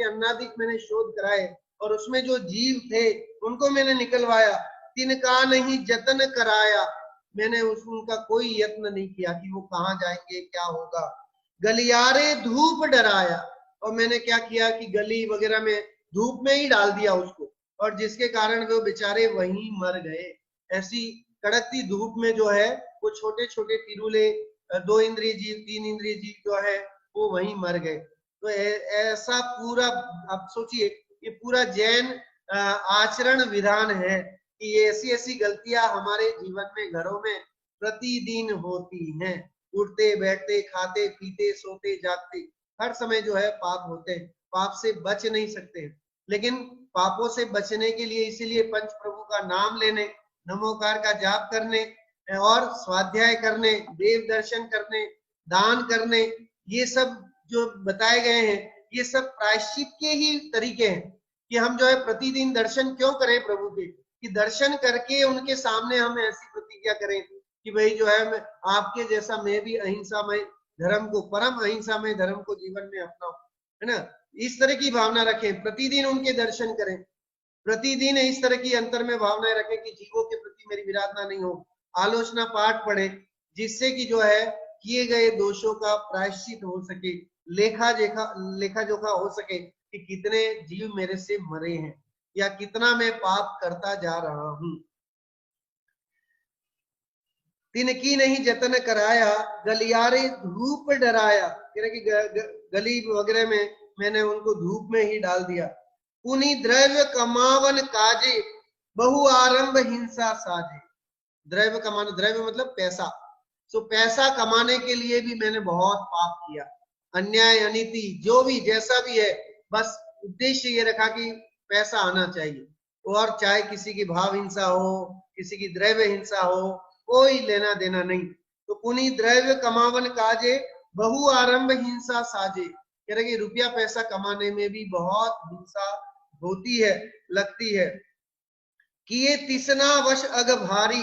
अन्नादिक मैंने शोध कराए और उसमें जो जीव थे उनको मैंने निकलवाया। तिनका नहीं जतन कराया, मैंने उनका कोई यत्न नहीं किया कि वो कहाँ जाएंगे क्या होगा। गलियारे धूप डराया, और मैंने क्या किया कि गली वगैरह में धूप में ही डाल दिया उसको, और जिसके कारण वो बेचारे वहीं मर गए। ऐसी कड़कती धूप में जो है वो छोटे छोटे तिरुले 2 इंद्रिय जीव 3 इंद्रिय जीव जो है वो वहीं मर गए। तो ऐसा पूरा आप सोचिए, ये पूरा जैन आचरण विधान है कि ऐसी ऐसी गलतियां हमारे जीवन में घरों में प्रतिदिन होती हैं। उठते बैठते खाते पीते सोते जागते हर समय जो है पाप होते हैं, पाप से बच नहीं सकते हैं। लेकिन पापों से बचने के लिए इसीलिए पंच प्रभु का नाम लेने, नमोकार का जाप करने और स्वाध्याय करने, देव दर्शन करने, दान करने, ये सब जो बताए गए हैं ये सब प्रायश्चित के ही तरीके हैं। कि हम जो है प्रतिदिन दर्शन क्यों करें प्रभु के, कि दर्शन करके उनके सामने हम ऐसी प्रतिज्ञा करें कि भाई जो है मैं आपके जैसा मैं भी अहिंसामय धर्म को, परम अहिंसामय धर्म को जीवन में अपनाऊं, है ना। इस तरह की भावना रखें, प्रतिदिन उनके दर्शन करें, प्रतिदिन इस तरह की अंतर में भावनाएं रखें कि जीवों के प्रति मेरी विराधना नहीं हो। आलोचना पाठ पढ़े जिससे कि जो है किए गए दोषों का प्रायश्चित हो सके, लेखा जोखा हो सके कि कितने जीव मेरे से मरे हैं या कितना मैं पाप करता जा रहा हूं। तिनकी नहीं जतन कराया, गलियारे धूप डराया, कि गली वगैरह में मैंने उनको धूप में ही डाल दिया। पुनि द्रव्य कमावन काजे, बहु आरंभ हिंसा साजे। द्रव्य कमाना, द्रव्य मतलब पैसा, तो पैसा कमाने के लिए भी मैंने बहुत पाप किया। अन्याय अनीति जो भी जैसा भी है, बस उद्देश्य ये रखा कि पैसा आना चाहिए, और चाहे किसी की भाव हिंसा हो, किसी की द्रव्य हिंसा हो, कोई लेना देना नहीं। तो पुनि द्रव्य कमावन काजे, बहु आरंभ हिंसा साजे, कह रहे कि रुपया पैसा कमाने में भी बहुत हिंसा होती है, लगती है। किए तिसना वश अग भारी,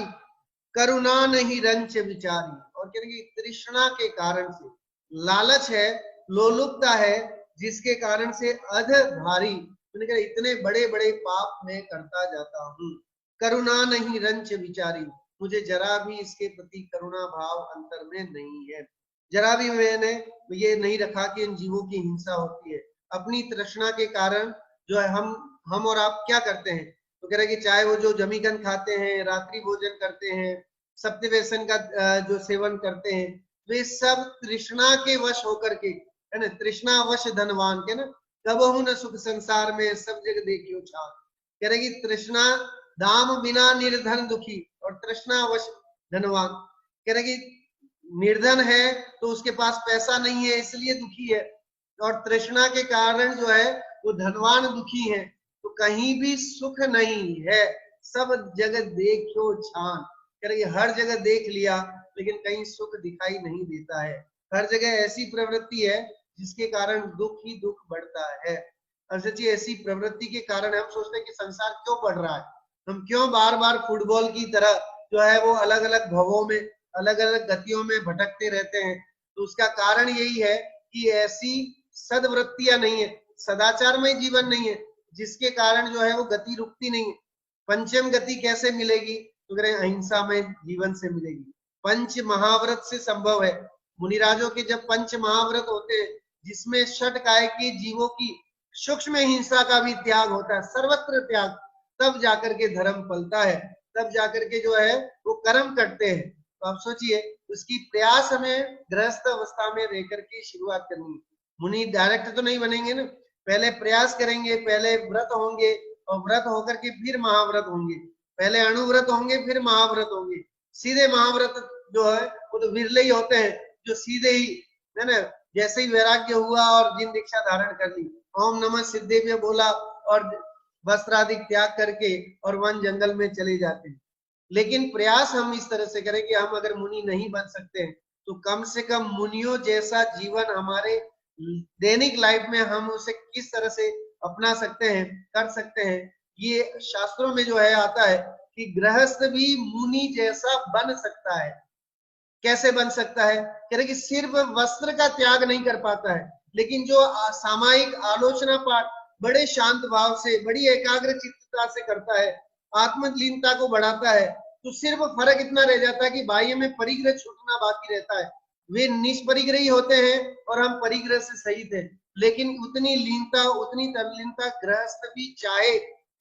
करुणा नहीं रंच विचारी। और कह रहे कि तृष्णा के कारण से, लालच है, लोलुपता है, जिसके कारण से अध भारी, इतने बड़े बड़े पाप मैं करता जाता हूँ। करुणा नहीं रंच विचारी, मुझे जरा भी इसके प्रति करुणा भाव अंतर में नहीं है, जरा भी मैंने ये नहीं रखा कि इन जीवों की हिंसा होती है। अपनी तृष्णा के कारण जो है हम और आप क्या करते हैं, तो कह रहे कि चाहे वो जो जमीकन खाते हैं, रात्रि भोजन करते हैं, सत्य व्यसन का जो सेवन करते हैं, वे सब तृष्णा के वश होकर के, है ना, तृष्णा वश धनवान के ना, कबहु न सुख संसार में सब जग देखियो छान। कह रहे कि तृष्णा दाम बिना निर्धन दुखी, और तृष्णा वश धनवान, कह रहे कि निर्धन है तो उसके पास पैसा नहीं है इसलिए दुखी है, और तृष्णा के कारण जो है वो धनवान दुखी है। तो कहीं भी सुख नहीं है, सब जगह देखो छान, कह रहे हर जगह देख लिया लेकिन कहीं सुख दिखाई नहीं देता है। हर जगह ऐसी प्रवृत्ति है जिसके कारण दुख ही दुख बढ़ता है। और सच्ची ऐसी प्रवृत्ति के कारण हम सोचते हैं कि संसार क्यों बढ़ रहा है, हम क्यों बार बार फुटबॉल की तरह जो है वो अलग अलग भवों में, अलग अलग गतियों में भटकते रहते हैं। तो उसका कारण यही है कि ऐसी सदवृत्तियां नहीं है, सदाचारमय जीवन नहीं है, जिसके कारण जो है वो गति रुकती नहीं है। पंचम गति कैसे मिलेगी, तो कह रहे अहिंसा में जीवन से मिलेगी, पंच महाव्रत से संभव है। मुनिराजों के जब पंच महाव्रत होते हैं जिसमें षट काय के जीवों की सूक्ष्म हिंसा का भी त्याग होता है, सर्वत्र त्याग, तब जाकर के धर्म फलता है, तब जाकर के जो है वो कर्म करते हैं। तो आप सोचिए उसकी प्रयास हमें गृहस्थ अवस्था में रहकर के शुरुआत करनी है। मुनि डायरेक्ट तो नहीं बनेंगे ना, पहले प्रयास करेंगे, पहले व्रत होंगे, और व्रत होकर के फिर महाव्रत होंगे, पहले अणुव्रत होंगे फिर महाव्रत होंगे। सीधे महाव्रत जो है वो तो विरले ही होते हैं जो सीधे ही, है ना, जैसे ही वैराग्य हुआ और जिन दीक्षा धारण कर ली, ओम नमः सिद्धेभ्य बोला और वस्त्र आदि त्याग करके और वन जंगल में चले जाते हैं। लेकिन प्रयास हम इस तरह से करें कि हम अगर मुनि नहीं बन सकते हैं तो कम से कम मुनियों जैसा जीवन हमारे दैनिक लाइफ में हम उसे किस तरह से अपना सकते हैं, कर सकते हैं। ये शास्त्रों में जो है आता है कि गृहस्थ भी मुनि जैसा बन सकता है। कैसे बन सकता है, कह रहे कि सिर्फ वस्त्र का त्याग नहीं कर पाता है, लेकिन जो सामायिक आलोचना पाठ बड़े शांत भाव से, बड़ी एकाग्र चित्तता से करता है, आत्मलीनता को बढ़ाता है, तो सिर्फ फर्क इतना रह जाता है कि बाह्य में परिग्रह छूटना बाकी रहता है। वे निष्परिग्रही होते हैं और हम परिग्रह से सहित है, लेकिन उतनी लीनता, उतनी तरलीनता गृहस्थ भी चाहे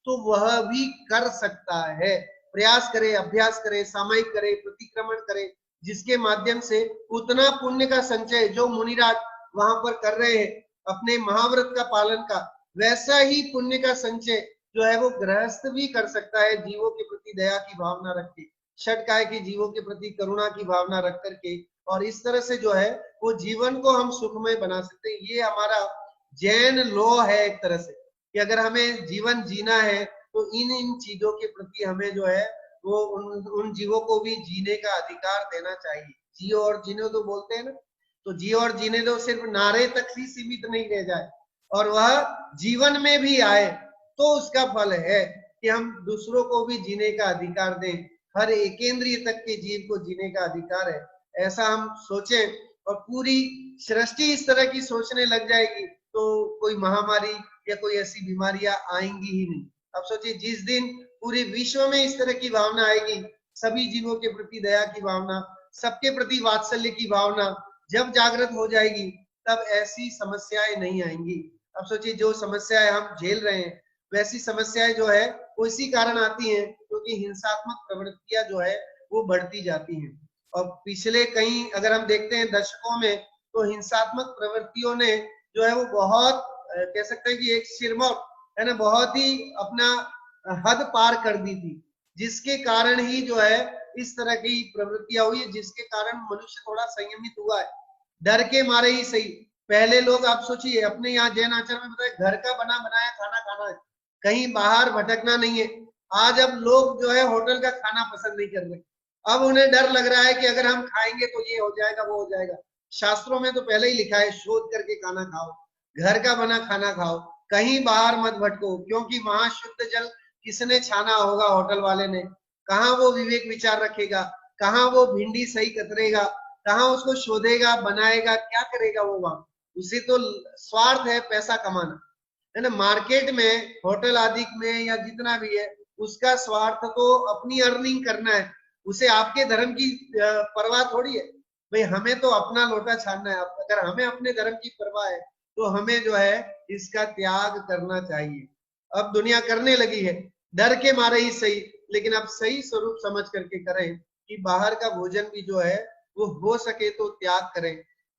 तो वह भी कर सकता है। प्रयास करे, अभ्यास करे, सामायिक करे, प्रतिक्रमण करे, जिसके माध्यम से उतना पुण्य का संचय जो मुनिराज वहां पर कर रहे हैं अपने महाव्रत का पालन का, वैसा ही पुण्य का संचय जो है वो गृहस्थ भी कर सकता है, जीवों के प्रति दया की भावना रख के, षटकाय के जीवों के प्रति करुणा की भावना रख करके, और इस तरह से जो है वो जीवन को हम सुखमय बना सकते हैं। ये हमारा जैन लॉ है एक तरह से, कि अगर हमें जीवन जीना है तो इन इन चीजों के प्रति हमें जो है वो उन जीवों को भी जीने का अधिकार देना चाहिए। जियो और जीने दो बोलते हैं ना, तो जियो और जीने दो सिर्फ नारे तक ही सीमित नहीं रह जाए और वह जीवन में भी आए। तो उसका फल है कि हम दूसरों को भी जीने का अधिकार दें, हर एकेंद्रीय तक के जीव को जीने का अधिकार है, ऐसा हम सोचें। और पूरी सृष्टि इस तरह की सोचने लग जाएगी तो कोई महामारी या कोई ऐसी बीमारियां आएंगी ही नहीं। अब सोचिए जिस दिन पूरे विश्व में इस तरह की भावना आएगी, सभी जीवों के प्रति दया की भावना, सबके प्रति वात्सल्य की भावना जब जागृत हो जाएगी, तब ऐसी समस्याएं नहीं आएंगी। अब सोचिए जो समस्याएं हम झेल रहे हैं, वैसी समस्याएं जो है वो इसी कारण आती हैं क्योंकि हिंसात्मक प्रवृत्तियां जो है वो बढ़ती जाती हैं। और पिछले कई अगर हम देखते हैं दशकों में, तो हिंसात्मक प्रवृत्तियों ने जो है वो बहुत कह सकते हैं कि एक सिरमौर है ना, बहुत ही अपना हद पार कर दी थी, जिसके कारण ही जो है इस तरह की प्रवृत्तियां हुई, जिसके कारण मनुष्य थोड़ा संयमित हुआ है, डर के मारे ही सही। पहले लोग आप सोचिए अपने यहाँ जैन आचार में बताया घर का बना बनाया खाना खाना है, कहीं बाहर भटकना नहीं है। आज अब लोग जो है होटल का खाना पसंद नहीं कर रहे, अब उन्हें डर लग रहा है कि अगर हम खाएंगे तो ये हो जाएगा वो हो जाएगा। शास्त्रों में तो पहले ही लिखा है शोध करके खाना खाओ, घर का बना खाना खाओ, कहीं बाहर मत भटको, क्योंकि वहां शुद्ध जल किसने छाना होगा, होटल वाले ने। कहाँ वो विवेक विचार रखेगा, कहाँ वो भिंडी सही कतरेगा, कहाँ उसको शोधेगा बनाएगा, क्या करेगा वो वहां। उसे तो स्वार्थ है पैसा कमाना, है ना। मार्केट में होटल आदि में या जितना भी है, उसका स्वार्थ तो अपनी अर्निंग करना है, उसे आपके धर्म की परवाह थोड़ी है। भाई हमें तो अपना लोटा छानना है, अगर हमें अपने धर्म की परवाह है तो हमें जो है इसका त्याग करना चाहिए। अब दुनिया करने लगी है, डर के मारे ही सही, लेकिन अब सही स्वरूप समझ करके करें कि बाहर का भोजन भी जो है वो हो सके तो त्याग करें,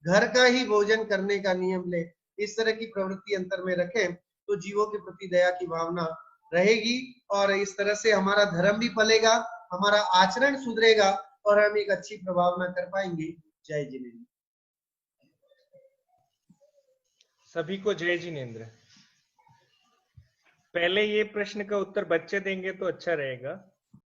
घर का ही भोजन करने का नियम ले। इस तरह की प्रवृत्ति अंतर में रखें तो जीवों के प्रति दया की भावना रहेगी, और इस तरह से हमारा धर्म भी फलेगा, हमारा आचरण सुधरेगा और हम एक अच्छी प्रभावना कर पाएंगे। जय जिनेन्द्र। सभी को जय जिनेन्द्र। पहले ये प्रश्न का उत्तर बच्चे देंगे तो अच्छा रहेगा।